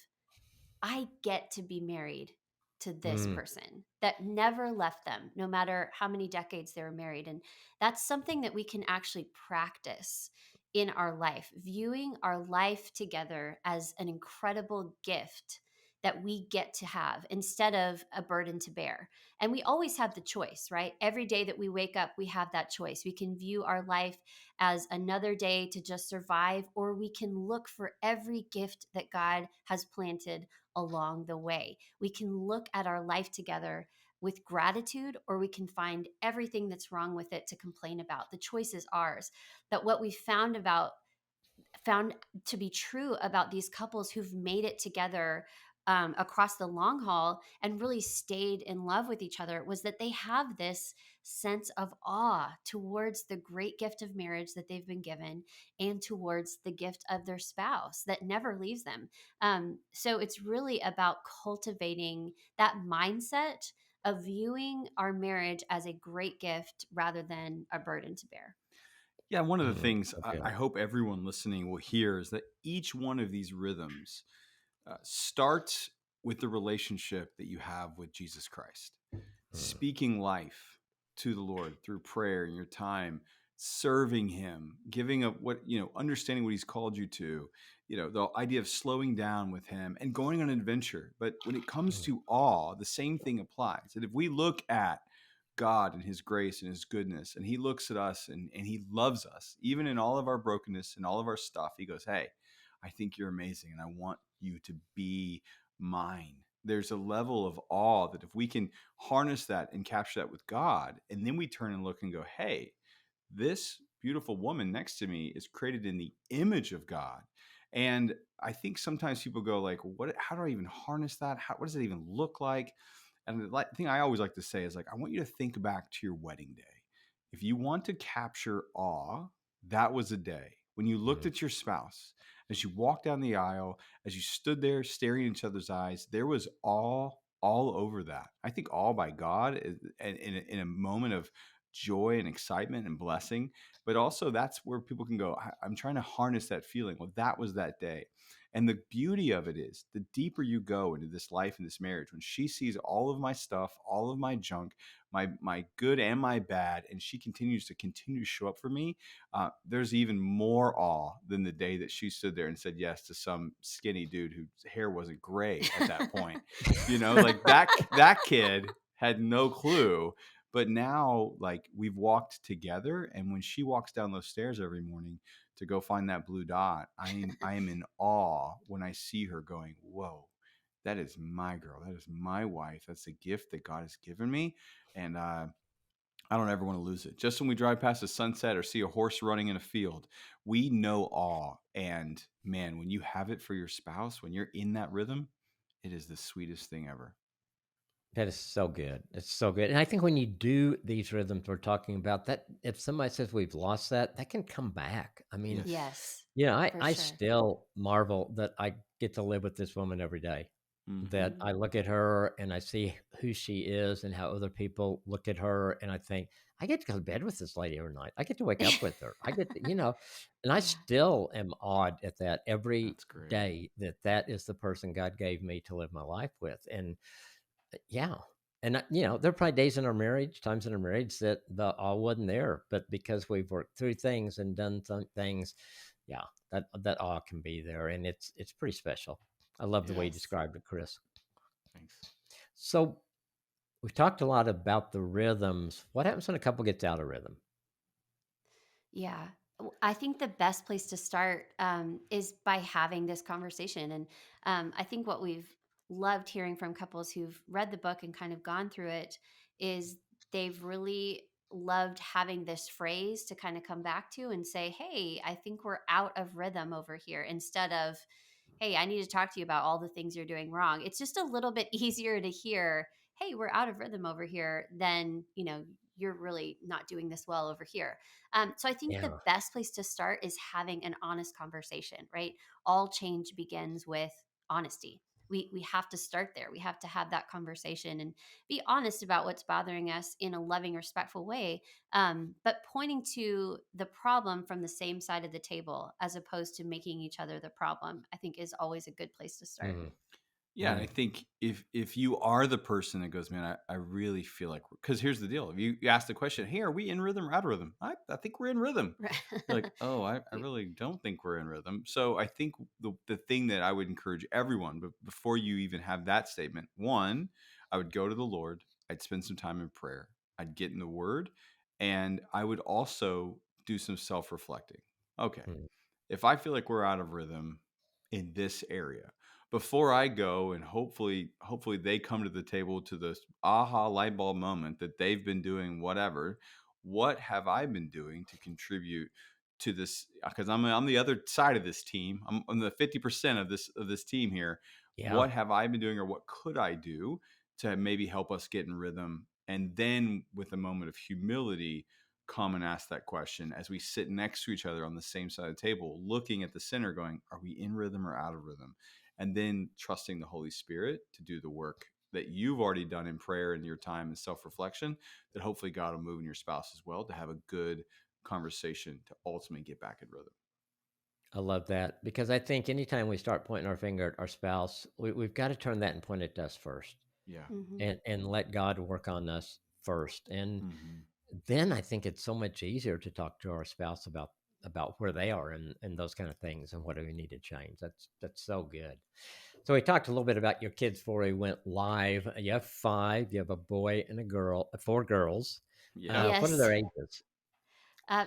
Speaker 2: I get to be married to this
Speaker 1: Mm,
Speaker 2: person that never left them, no matter how many decades they were married. And that's something that we can actually practice in our life, viewing our life together as an incredible gift that we get to have instead of a burden to bear. And we always have the choice, right? Every day that we wake up, we have that choice. We can view our life as another day to just survive, or we can look for every gift that God has planted along the way. We can look at our life together with gratitude, or we can find everything that's wrong with it to complain about. The choice is ours. But what we found to be true about these couples who've made it together across the long haul and really stayed in love with each other was that they have this sense of awe towards the great gift of marriage that they've been given and towards the gift of their spouse that never leaves them. So it's really about cultivating that mindset of viewing our marriage as a great gift rather than a burden to bear.
Speaker 3: Yeah, one of the
Speaker 1: Mhm.
Speaker 3: things
Speaker 1: So
Speaker 3: I
Speaker 1: good.
Speaker 3: hope everyone listening will hear is that each one of these rhythms starts with the relationship that you have with Jesus Christ.
Speaker 1: Mm,
Speaker 3: Speaking life to the Lord through prayer in your time, serving Him, giving up what, understanding what He's called you to, the idea of slowing down with Him and going on an adventure. But when it comes
Speaker 1: mm,
Speaker 3: to awe, the same thing applies. That if we look at God and His grace and His goodness, and He looks at us and He loves us, even in all of our brokenness and all of our stuff, He goes, "Hey, I think you're amazing and I want you to be mine." There's a level of awe that if we can harness that and capture that with God, and then we turn and look and go, "Hey, this beautiful woman next to me is created in the image of God." And I think sometimes people go like, "What? How do I even harness that? What does it even look like?" And the thing I always like to say is like, I want you to think back to your wedding day. If you want to capture awe, that was a day when you looked
Speaker 1: mm.
Speaker 3: at your spouse as you walked down the aisle, as you stood there staring in each other's eyes. There was awe all over that. I think awe by God in a moment of joy and excitement and blessing. But also, that's where people can go, I'm trying to harness that feeling. Well, that was that day. And the beauty of it is the deeper you go into this life and this marriage, when she sees all of my stuff, all of my junk, my good and my bad, and she continues to show up for me, there's even more awe than the day that she stood there and said yes to some skinny dude whose hair wasn't gray at that point. Like that kid had no clue. But now, like, we've walked together, and when she walks down those stairs every morning to go find that blue dot, I am in awe when I see her going, "Whoa, that is my girl. That is my wife. That's a gift that God has given me." And I don't ever want to lose it. Just when we drive past a sunset or see a horse running in a field, we know awe. And man, when you have it for your spouse, when you're in that rhythm, it is the sweetest thing ever.
Speaker 1: That is so good. It's so good. And I think when you do these rhythms we're talking about, that if somebody says we've lost that, that can come back. I mean,
Speaker 3: Yes.
Speaker 2: Yes, for
Speaker 1: I
Speaker 2: sure.
Speaker 1: still marvel that I get to live with this woman every day. That
Speaker 2: Mhm.
Speaker 1: I look at her and I see who she is and how other people look at her, and I think, I get to go to bed with this lady every night. I get to wake up with her. I get to, and I
Speaker 2: Yeah.
Speaker 1: still am awed at that every
Speaker 3: That's great.
Speaker 1: day that that is the person God gave me to live my life with. And yeah. And, there are probably days in our marriage, times in our marriage that the all wasn't there, but because we've worked through things and done some things, yeah, that awe can be there, and it's pretty special. I love the way you
Speaker 3: Yeah.
Speaker 2: Yes.
Speaker 1: described it, Chris.
Speaker 3: Thanks.
Speaker 1: So we've talked a lot about the rhythms. What happens when a couple gets out of rhythm?
Speaker 2: Yeah. I think the best place to start is by having this conversation. And I think what we've loved hearing from couples who've read the book and kind of gone through it is they've really loved having this phrase to kind of come back to and say, "Hey, I think we're out of rhythm over here," instead of, "Hey, I need to talk to you about all the things you're doing wrong." It's just a little bit easier to hear, "Hey, we're out of rhythm over here," than, "You're really not doing this well over here." So I think the
Speaker 1: Yeah.
Speaker 2: best place to start is having an honest conversation, right? All change begins with honesty. We have to start there. We have to have that conversation and be honest about what's bothering us in a loving, respectful way, but pointing to the problem from the same side of the table as opposed to making each other the problem, I think is always a good place to start.
Speaker 1: Mhm.
Speaker 3: Yeah, and I
Speaker 1: Mm.
Speaker 3: think if you are the person that goes, "Man, I really feel like," because here's the deal: if you ask the question, "Hey, are we in rhythm or out of rhythm?" I think we're in rhythm. You're like, "Oh, I
Speaker 2: We-
Speaker 3: really don't think we're in rhythm." So I think the thing that I would encourage everyone, but before you even have that statement, one, I would go to the Lord. I'd spend some time in prayer. I'd get in the Word, and I would also do some self reflecting. Okay,
Speaker 1: Mm.
Speaker 3: if I feel like we're out of rhythm in this area, before I go and hopefully they come to the table to this aha light bulb moment that they've been doing whatever, what have I been doing to contribute to this? Because I'm the other side of this team. I'm the 50% of this team here.
Speaker 1: Yeah.
Speaker 3: What have I been doing, or what could I do to maybe help us get in rhythm? And then with a moment of humility, come and ask that question as we sit next to each other on the same side of the table, looking at the center, going, are we in rhythm or out of rhythm? And then trusting the Holy Spirit to do the work that you've already done in prayer and your time and self-reflection, that hopefully God will move in your spouse as well to have a good conversation to ultimately get back in rhythm.
Speaker 1: I love that because I think anytime we start pointing our finger at our spouse, we've got to turn that and point it to us first,
Speaker 3: Yeah.
Speaker 2: Hmm.
Speaker 1: and let God work on us first. And
Speaker 3: Hmm.
Speaker 1: then I think it's so much easier to talk to our spouse about where they are and those kind of things and what do we need to change. That's so good. So we talked a little bit about your kids before we went live. You have five. You have a boy and a girl, four girls.
Speaker 3: Yeah.
Speaker 1: What are
Speaker 2: Yes.
Speaker 1: their ages?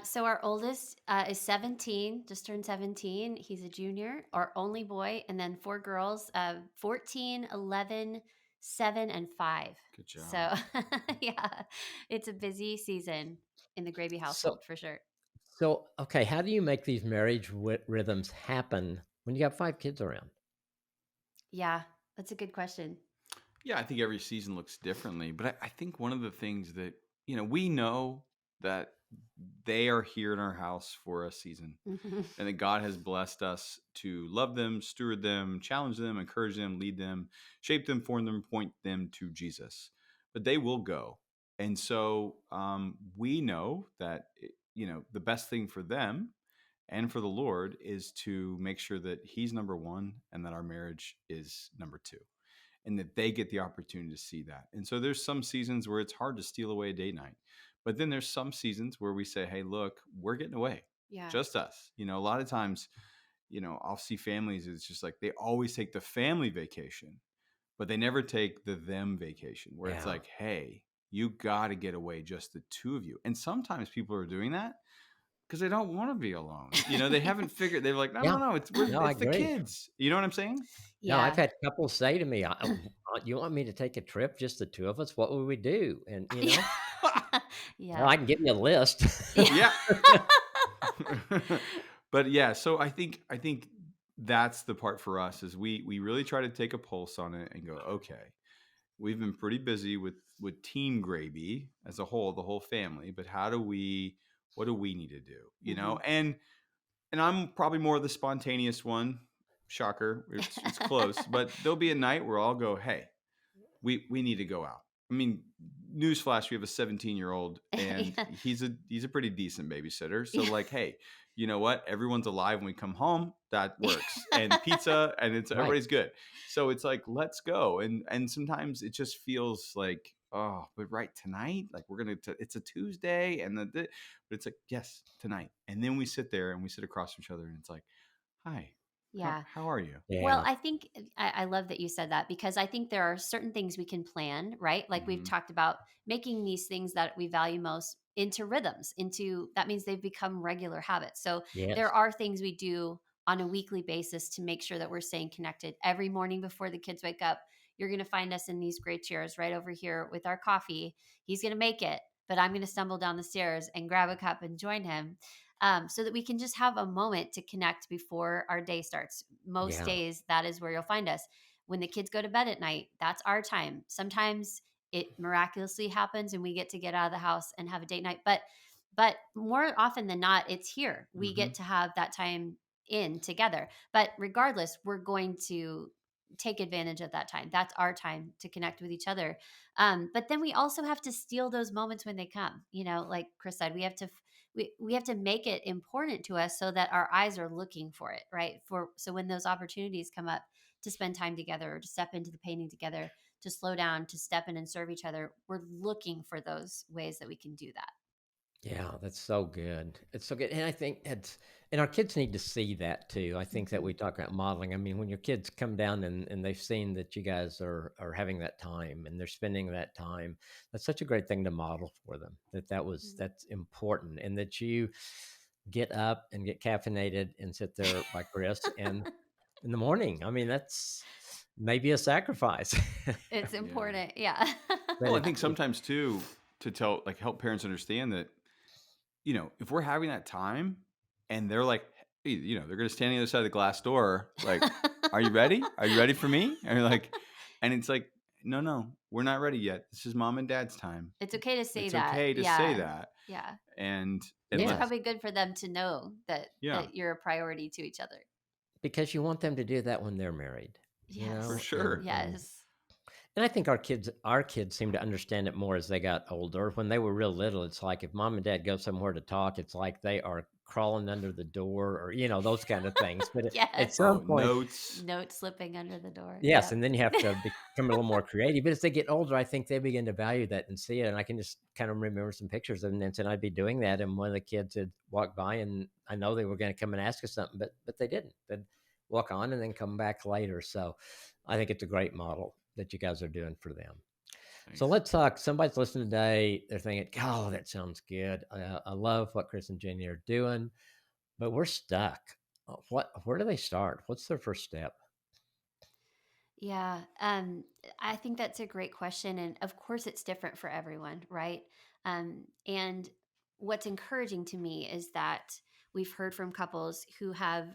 Speaker 2: So our oldest is 17, just turned 17. He's a junior, our only boy, and then four girls, 14, 11, 7, and 5.
Speaker 3: Good job.
Speaker 2: So yeah, it's a busy season in the Graebe
Speaker 1: So
Speaker 2: household for sure.
Speaker 1: so okay, how do you make these marriage rhythms happen when you got five kids around?
Speaker 2: Yeah, that's a good question.
Speaker 3: Yeah, I think every season looks differently, but I think one of the things that, we know that they are here in our house for a season,
Speaker 2: Mhm.
Speaker 3: and that God has blessed us to love them, steward them, challenge them, encourage them, lead them, shape them, form them, point them to Jesus. But they will go. And so we know that, the best thing for them and for the Lord is to make sure that He's number one and that our marriage is number two, and that they get the opportunity to see that. And so there's some seasons where it's hard to steal away a date night. But then there's some seasons where we say, hey, look, we're getting away.
Speaker 2: Yeah.
Speaker 3: Just us. A lot of times, I'll see families, it's just like they always take the family vacation, but they never take the them vacation, where it's
Speaker 1: Yeah.
Speaker 3: like, hey, you got to get away, just the two of you. And sometimes people are doing that because they don't want to be alone. They haven't figured, they're like, no,
Speaker 1: Yeah.
Speaker 3: no, no,
Speaker 1: No, I
Speaker 3: it's the
Speaker 1: agree.
Speaker 3: kids. You know what I'm saying?
Speaker 1: No, I've
Speaker 2: Yeah.
Speaker 1: had couples say to me, "You want me to take a trip, just the two of us? What would we do?" And,
Speaker 2: Yeah.
Speaker 1: well,
Speaker 2: Yeah.
Speaker 1: I can give you a list.
Speaker 2: Yeah.
Speaker 3: Yeah. But yeah, so I think that's the part for us, is we really try to take a pulse on it and go, okay, we've been pretty busy with Team Graebe as a whole, the whole family, but what do we need to do?
Speaker 2: Hmm.
Speaker 3: And I'm probably more the spontaneous one. Shocker, it's close, but there'll be a night where I'll go, hey, we need to go out. I mean, newsflash: we have a 17-year-old, and
Speaker 2: Yeah.
Speaker 3: he's a pretty decent babysitter. So
Speaker 2: Yeah.
Speaker 3: like, hey, you know what? Everyone's alive when we come home. That works, and pizza, and it's
Speaker 1: Right.
Speaker 3: everybody's good. So it's like, let's go. And sometimes it just feels like, oh, but right tonight, like it's a Tuesday, but it's like, yes, tonight. And then we sit there and we sit across from each other, and it's like, hi, how
Speaker 2: Yeah.
Speaker 3: how are you?
Speaker 2: Well,
Speaker 1: Yeah.
Speaker 2: I think I love that you said that because I think there are certain things we can plan, right? Like we've
Speaker 3: Hmm.
Speaker 2: talked about making these things that we value most into rhythms, into that means they've become regular habits. So there
Speaker 1: Yes.
Speaker 2: are things we do on a weekly basis to make sure that we're staying connected. Every morning before the kids wake up, you're going to find us in these great chairs right over here with our coffee. He's going to make it, but I'm going to stumble down the stairs and grab a cup and join him, so that we can just have a moment to connect before our day starts. Most
Speaker 1: Yeah.
Speaker 2: days, that is where you'll find us. When the kids go to bed at night, that's our time. Sometimes it miraculously happens and we get to get out of the house and have a date night. But more often than not, it's here. We
Speaker 3: Hmm.
Speaker 2: get to have that time in together. But regardless, we're going to take advantage of that time. That's our time to connect with each other. But then we also have to steal those moments when they come. Like Chris said, we have to make it important to us so that our eyes are looking for it, right? For so when those opportunities come up to spend time together or to step into the painting together, to slow down, to step in and serve each other, we're looking for those ways that we can do that.
Speaker 1: Yeah, that's so good. It's so good, and I think and our kids need to see that too. I think that
Speaker 2: Hmm.
Speaker 1: we talk about modeling. I mean, when your kids come down and they've seen that you guys are having that time and they're spending that time, that's such a great thing to model for them. That's important, and that you get up and get caffeinated and sit there like Chris and in the morning. I mean, that's maybe a sacrifice,
Speaker 2: It's
Speaker 3: Yeah.
Speaker 2: important. Yeah.
Speaker 1: but
Speaker 3: Well, I think sometimes too, to help parents understand that, if we're having that time and they're like, hey, they're going to stand on the other side of the glass door, like, Are you ready? Are you ready for me? And you're like, and it's like, no, no, we're not ready yet. This is mom and dad's time.
Speaker 2: It's okay to say
Speaker 3: It's
Speaker 2: that.
Speaker 3: okay to say
Speaker 2: Yeah.
Speaker 3: that.
Speaker 2: Yeah.
Speaker 3: And
Speaker 2: It's
Speaker 3: let
Speaker 1: Yes,
Speaker 2: probably good for them to know that
Speaker 3: yeah,
Speaker 2: you're a priority to each other.
Speaker 1: because you want them to do that when they're married,
Speaker 3: for
Speaker 2: Yes.
Speaker 3: sure.
Speaker 2: Yes.
Speaker 1: and I think our kids seem to understand it more as they got older. When they were real little, it's like if mom and dad go somewhere to talk, it's like they are crawling under the door or, those kind of things. But at
Speaker 2: Yes.
Speaker 1: some
Speaker 3: Oh,
Speaker 1: point,
Speaker 3: notes.
Speaker 2: Note slipping under the door.
Speaker 1: yes,
Speaker 2: Yep.
Speaker 1: and then you have to become a little more creative. But as they get older, I think they begin to value that and see it. And I can just kind of remember some pictures of Nancy and I'd be doing that, and one of the kids had walked by, and I know they were going to come and ask us something, but they didn't. They'd walk on and then come back later. So I think it's a great model that you guys are doing for them. So
Speaker 3: Thanks.
Speaker 1: let's talk. Somebody's listening today. They're thinking, "Oh, that sounds good. I love what Chris and Jenni are doing, but we're stuck. Where do they start? What's their first step?"
Speaker 2: Yeah, I think that's a great question, and of course, it's different for everyone, right? And what's encouraging to me is that we've heard from couples who have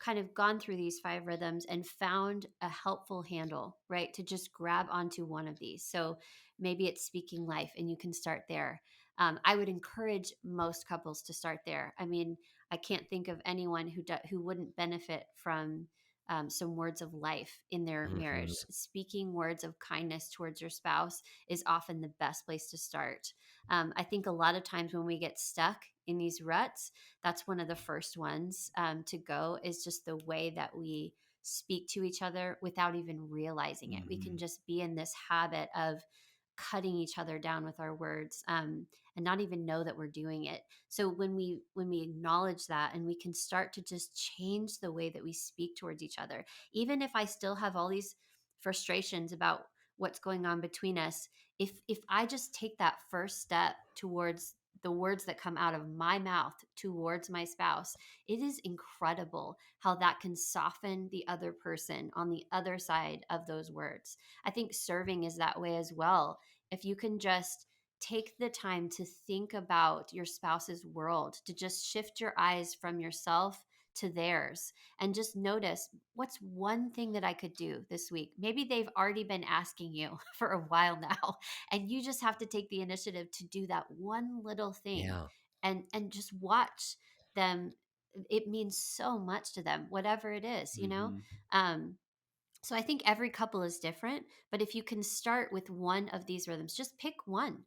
Speaker 2: kind of gone through these five rhythms and found a helpful handle, right? To just grab onto one of these. So maybe it's speaking life, and you can start there. I would encourage most couples to start there. I mean, I can't think of anyone who wouldn't benefit from some words of life in their
Speaker 1: Hmm.
Speaker 2: marriage. Speaking words of kindness towards your spouse is often the best place to start. I think a lot of times when we get stuck in these ruts, that's one of the first ones to go, is just the way that we speak to each other without even realizing it. We can
Speaker 3: Hmm.
Speaker 2: just be in this habit of cutting each other down with our words, and not even know that we're doing it. So when we acknowledge that, and we can start to just change the way that we speak towards each other, even if I still have all these frustrations about what's going on between us, if I just take that first step towards the words that come out of my mouth towards my spouse, it is incredible how that can soften the other person on the other side of those words. I think serving is that way as well. If you can just take the time to think about your spouse's world, to just shift your eyes from yourself to theirs, and just notice, what's one thing that I could do this week? Maybe they've already been asking you for a while now, and you just have to take the initiative to do that one little thing,
Speaker 1: Yeah.
Speaker 2: and just watch them. It means so much to them, whatever it is.
Speaker 3: Hmm.
Speaker 2: um so I think every couple is different, but if you can start with one of these rhythms, just pick one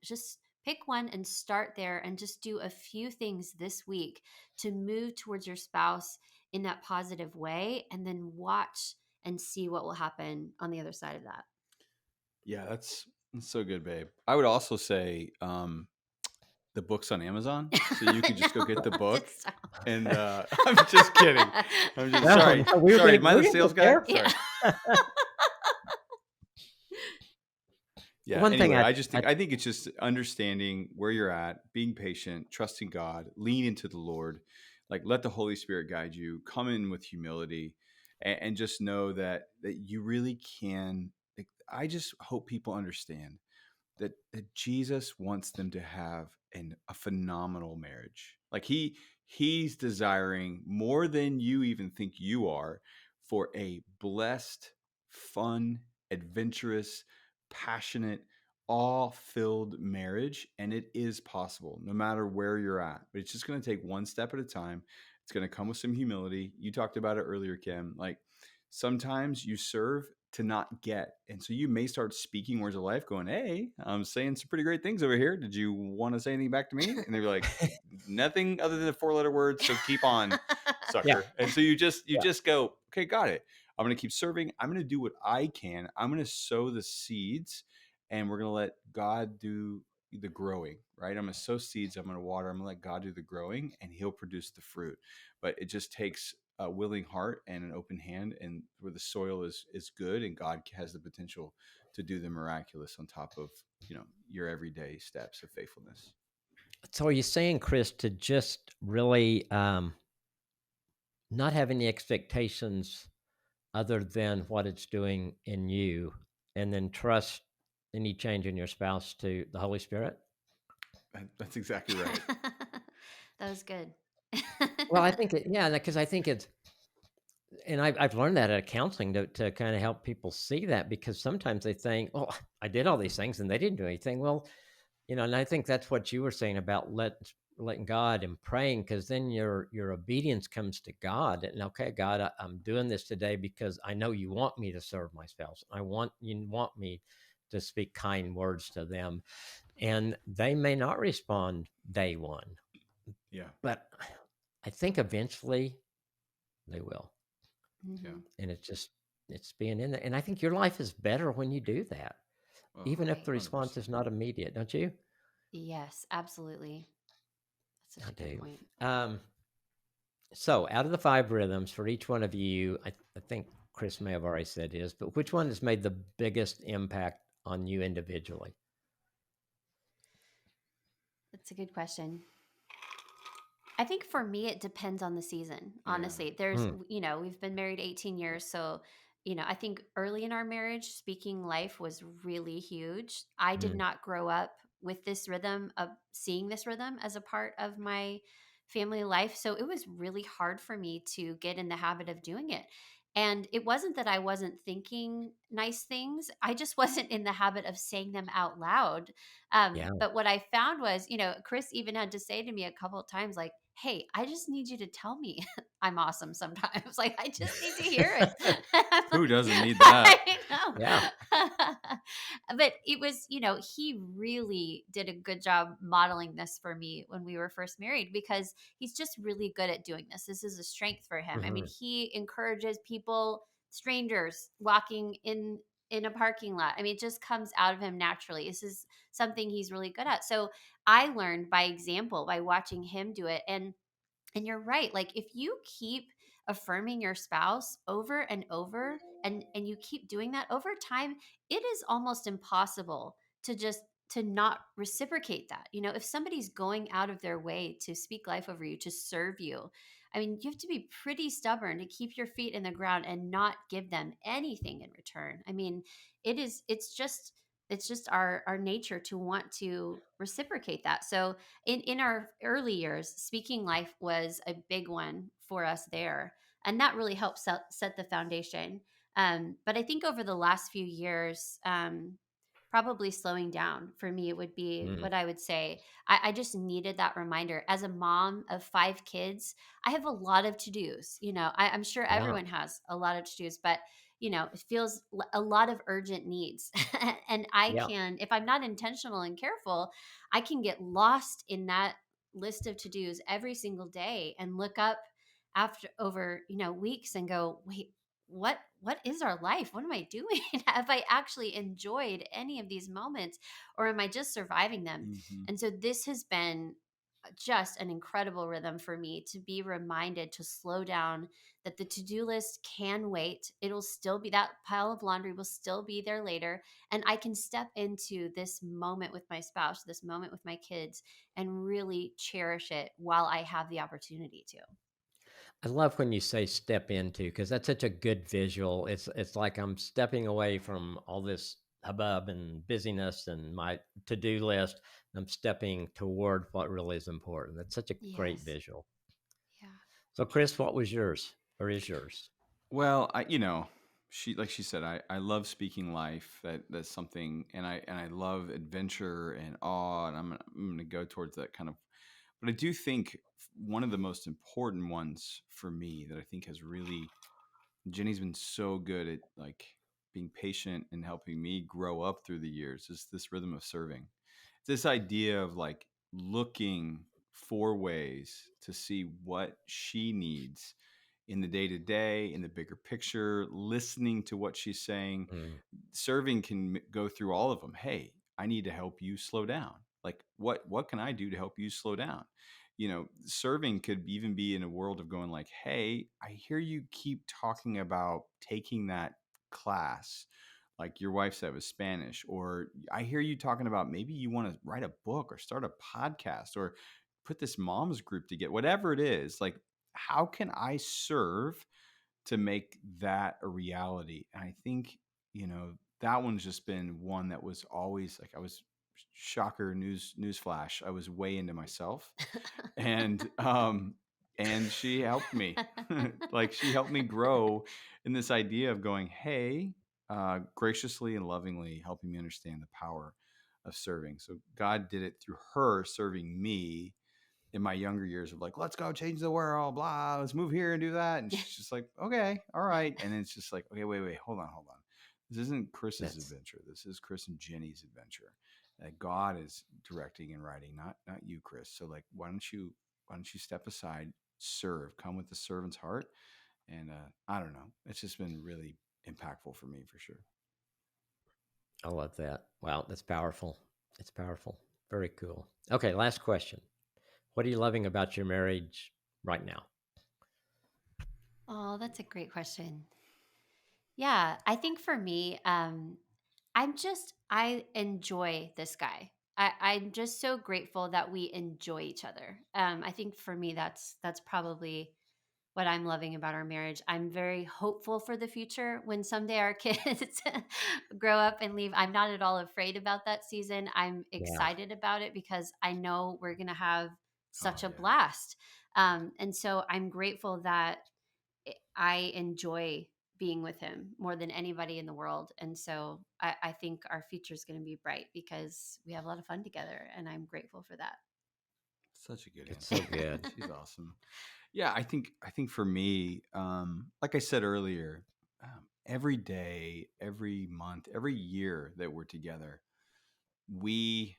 Speaker 2: and start there, and just do a few things this week to move towards your spouse in that positive way, and then watch and see what will happen on the other side of that.
Speaker 3: Yeah, that's so good, babe. I would also say the book's on Amazon, so you could just go get
Speaker 2: No,
Speaker 3: the book.
Speaker 2: just stop.
Speaker 3: And I'm just kidding. I'm just
Speaker 1: No,
Speaker 3: sorry.
Speaker 1: no, we were
Speaker 3: Sorry,
Speaker 1: getting
Speaker 3: am I
Speaker 1: we're
Speaker 3: the
Speaker 1: getting so
Speaker 3: sales guy?
Speaker 1: careful.
Speaker 2: Yeah.
Speaker 3: Sorry. Yeah,
Speaker 1: One thing
Speaker 3: anyway,
Speaker 1: I
Speaker 3: I think it's just understanding where you're at, being patient, trusting God, lean into the Lord, like let the Holy Spirit guide you, come in with humility, and just know that you really can. Like, I just hope people understand that Jesus wants them to have a phenomenal marriage. Like he's desiring more than you even think you are for a blessed, fun, adventurous, passionate, all-filled marriage, and it is possible no matter where you're at. But it's just going to take one step at a time. It's going to come with some humility. You talked about it earlier, Kim. Like sometimes you serve to not get. And so you may start speaking words of life going, hey, I'm saying some pretty great things over here. Did you want to say anything back to me? And they're like, nothing other than a four-letter word. So keep on,
Speaker 1: yeah,
Speaker 3: sucker. And so you just
Speaker 1: yeah.
Speaker 3: go, okay, got it. I'm going to keep serving. I'm going to do what I can. I'm going to sow the seeds, and we're going to let God do the growing, right? I'm going to sow seeds. I'm going to water. I'm going to let God do the growing, and he'll produce the fruit. But it just takes a willing heart and an open hand, and where the soil is good, and God has the potential to do the miraculous on top of your everyday steps of faithfulness.
Speaker 1: So are you saying, Chris, to just really not have any expectations other than what it's doing in you, and then trust any change in your spouse to the Holy Spirit?
Speaker 3: That's exactly right.
Speaker 2: That was good.
Speaker 1: Well, I think yeah, because I think and I've learned that out of counseling to kind of help people see that because sometimes they think, "Oh, I did all these things and they didn't do anything." Well, and I think that's what you were saying about letting God and praying, because then your obedience comes to God. And okay, God, I'm doing this today because I know you want me to serve my spouse. You want me to speak kind words to them, and they may not respond day one,
Speaker 3: Yeah.
Speaker 1: but I think eventually they will.
Speaker 3: Yeah.
Speaker 2: Hmm.
Speaker 1: And it's being in there. And I think your life is better when you do that,
Speaker 3: Oh,
Speaker 1: even if
Speaker 2: Right.
Speaker 1: the response
Speaker 3: 100%.
Speaker 1: is not immediate, don't you?
Speaker 2: Yes, absolutely. That's such
Speaker 1: I
Speaker 2: a good
Speaker 1: do.
Speaker 2: point.
Speaker 1: Um, so, out of the five rhythms for each one of you, I think Chris may have already said his, but which one has made the biggest impact on you individually?
Speaker 2: That's a good question. I think for me, it depends on the season.
Speaker 3: Yeah.
Speaker 2: Honestly,
Speaker 1: Mm,
Speaker 2: we've been married 18 years. So, I think early in our marriage, speaking life was really huge. I did
Speaker 1: mm,
Speaker 2: not grow up with this rhythm of seeing this rhythm as a part of my family life. So it was really hard for me to get in the habit of doing it. And it wasn't that I wasn't thinking nice things, I just wasn't in the habit of saying them out loud.
Speaker 1: yeah.
Speaker 2: But what I found was, Chris even had to say to me a couple of times, like, "Hey, I just need you to tell me I'm awesome sometimes. Like, I just need to hear it." I'm
Speaker 3: Who
Speaker 2: like,
Speaker 3: doesn't need that?
Speaker 2: I
Speaker 1: Yeah.
Speaker 2: know. But it was, he really did a good job modeling this for me when we were first married because he's just really good at doing this. This is a strength for him. I mean,
Speaker 1: Mhm.
Speaker 2: he encourages people, strangers walking in a parking lot. I mean, it just comes out of him naturally. This is something he's really good at. So I learned by example by watching him do it. And you're right. Like if you keep affirming your spouse over and over and you keep doing that over time, it is almost impossible to not reciprocate that. If somebody's going out of their way to speak life over you, to serve you, I mean, you have to be pretty stubborn to keep your feet in the ground and not give them anything in return. I mean, it's just our nature to want to reciprocate that. So in our early years, speaking life was a big one for us there, and that really helped set the foundation. But I think over the last few years, probably slowing down for me would be
Speaker 1: Mm,
Speaker 2: what I would say. I just needed that reminder. As a mom of five kids, I have a lot of to dos. I'm sure
Speaker 1: yeah.
Speaker 2: everyone has a lot of to dos, but it feels a lot of urgent needs. And I
Speaker 1: Yeah.
Speaker 2: can, if I'm not intentional and careful, I can get lost in that list of to-dos every single day and look up after over, weeks and go, "Wait, what is our life? What am I doing? Have I actually enjoyed any of these moments or am I just surviving them?"
Speaker 3: Hmm.
Speaker 2: And so this has been just an incredible rhythm for me to be reminded to slow down, that the to-do list can wait. It'll still be, that pile of laundry will still be there later, and I can step into this moment with my spouse, this moment with my kids, and really cherish it while I have the opportunity to.
Speaker 1: I love when you say step into, because that's such a good visual. It's like I'm stepping away from all this hubbub and busyness and my to-do list. And I'm stepping toward what really is important. That's such a great
Speaker 2: Yes.
Speaker 1: visual.
Speaker 2: Yeah.
Speaker 1: So, Chris, what was yours or is yours?
Speaker 3: Well, she like she said, I love speaking life. That's something, and I love adventure and awe, and I'm gonna go towards that kind of. But I do think one of the most important ones for me that I think has really Jenny's been so good at like being patient and helping me grow up through the years is this rhythm of serving. This idea of like looking for ways to see what she needs in the day to day, in the bigger picture, listening to what she's saying.
Speaker 1: Mm,
Speaker 3: Serving can go through all of them. Hey, I need to help you slow down. Like what can I do to help you slow down? Serving could even be in a world of going like, hey, I hear you keep talking about taking that class like your wife said with Spanish, or I hear you talking about maybe you want to write a book or start a podcast or put this mom's group together, whatever it is. Like, how can I serve to make that a reality? And I think, that one's just been one that was always like, I was shocker, newsflash, I was way into myself. And and she helped me. Like, she helped me grow in this idea of going, hey, graciously and lovingly helping me understand the power of serving. So God did it through her serving me in my younger years of like, let's go change the world, blah, let's move here and do that. And she's just like, okay, all right. And it's just like, okay, wait, hold on. This isn't Chris's
Speaker 1: That's
Speaker 3: adventure. This is Chris and Jenni's adventure. That God is directing and writing, not you, Chris. So like, why don't you step aside, serve, come with the servant's heart. And I don't know. It's just been really impactful for me for sure.
Speaker 1: I love that. Wow, that's powerful. It's powerful. Very cool. Okay, last question. What are you loving about your marriage right now?
Speaker 2: Oh, that's a great question. Yeah, I think for me, I enjoy this guy. I'm just so grateful that we enjoy each other. I think for me, that's probably what I'm loving about our marriage. I'm very hopeful for the future when someday our kids grow up and leave. I'm not at all afraid about that season. I'm
Speaker 1: Yeah,
Speaker 2: excited about it because I know we're going to have
Speaker 3: Oh
Speaker 2: such a
Speaker 3: yeah.
Speaker 2: blast. And so I'm grateful that I enjoy being with him more than anybody in the world. And so I think our future is going to be bright because we have a lot of fun together. And I'm grateful for that.
Speaker 3: Such a good
Speaker 1: it's
Speaker 3: answer.
Speaker 1: so good.
Speaker 3: She's awesome. Yeah, I think for me, like I said earlier, every day, every month, every year that we're together, we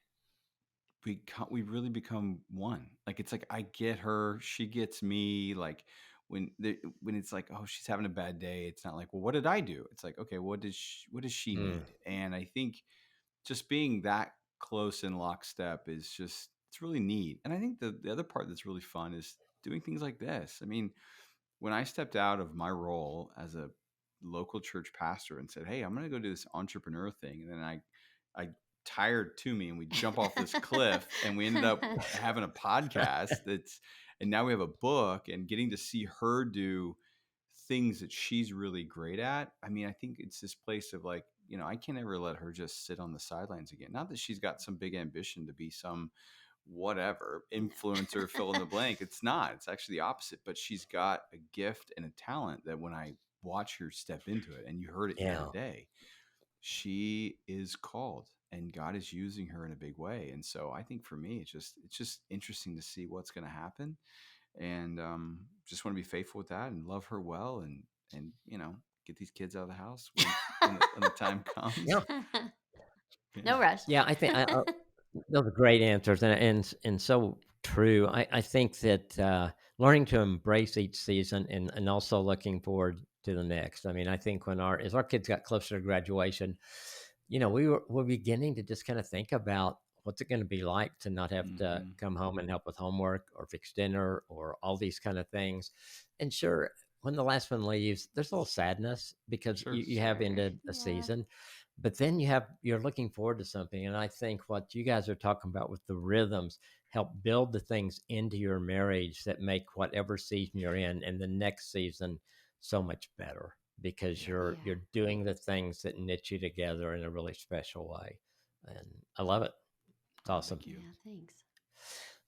Speaker 3: we really become one. Like it's like I get her, she gets me. Like when it's like, oh, she's having a bad day, it's not like, well, what did I do? It's like, okay, what does she
Speaker 1: Mm,
Speaker 3: need? And I think just being that close in lockstep is just it's really neat. And I think the other part that's really fun is doing things like this. I mean, when I stepped out of my role as a local church pastor and said, "Hey, I'm going to go do this entrepreneur thing," and then I tired to me, and we jump off this cliff, and we ended up having a podcast that's, and now we have a book, and getting to see her do things that she's really great at. I mean, I think it's this place of like, I can't ever let her just sit on the sidelines again. Not that she's got some big ambition to be some whatever influencer, fill in the blank. It's not. It's actually the opposite. But she's got a gift and a talent that when I watch her step into it, and you heard it here
Speaker 1: yeah,
Speaker 3: today, she is called and God is using her in a big way. And so I think for me, it's just interesting to see what's going to happen, and just want to be faithful with that and love her well, and get these kids out of the house when the time comes.
Speaker 1: yeah,
Speaker 3: Yeah.
Speaker 2: No rush.
Speaker 1: yeah. I think those are great answers, and so true. I think that learning to embrace each season and also looking forward to the next. I mean, I think when our kids got closer to graduation, we're beginning to just kind of think about what's it going to be like to not have to
Speaker 3: Hmm.
Speaker 1: come home and help with homework or fix dinner or all these kind of things. And sure, when the last one leaves, there's a little sadness because
Speaker 3: Sure.
Speaker 1: you have
Speaker 2: Sure.
Speaker 1: ended a
Speaker 2: Yeah.
Speaker 1: season, but then you're looking forward to something. And I think what you guys are talking about with the rhythms help build the things into your marriage that make whatever season you're in and the next season so much better because
Speaker 3: Yeah.
Speaker 1: you're doing the things that knit you together in a really special way. And I love it. It's
Speaker 3: Oh,
Speaker 1: awesome.
Speaker 3: thank you.
Speaker 2: Yeah. Thanks.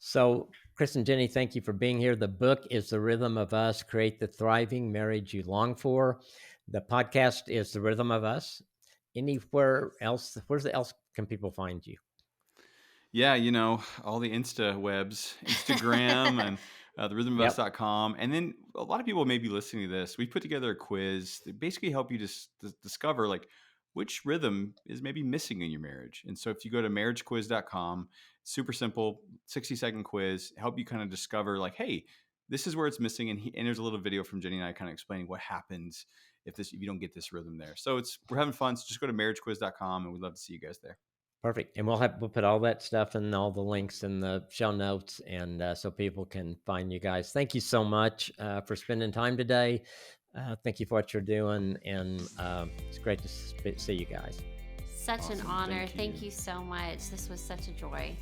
Speaker 1: So, Chris and Jenni, thank you for being here. The book is The Rhythm of Us: Create the Thriving Marriage You Long For. The podcast is The Rhythm of Us. Anywhere else, where's else can people find you?
Speaker 3: Yeah, all the Insta webs, Instagram, and
Speaker 1: Yep.
Speaker 3: therhythmofus.com. And then a lot of people may be listening to this. We put together a quiz that basically help you discover like which rhythm is maybe missing in your marriage. And so if you go to marriagequiz.com, super simple, 60-second quiz, help you kind of discover like, hey, this is where it's missing. And there's a little video from Jenni and I kind of explaining what happens if you don't get this rhythm there. So we're having fun. So just go to marriagequiz.com, and we'd love to see you guys there.
Speaker 1: Perfect. And we'll put all that stuff and all the links in the show notes, and so people can find you guys. Thank you so much for spending time today. Thank you for what you're doing, and it's great to see you guys.
Speaker 2: Such an
Speaker 3: Awesome.
Speaker 2: honor.
Speaker 3: Thank you.
Speaker 2: Thank you so much. This was such a joy.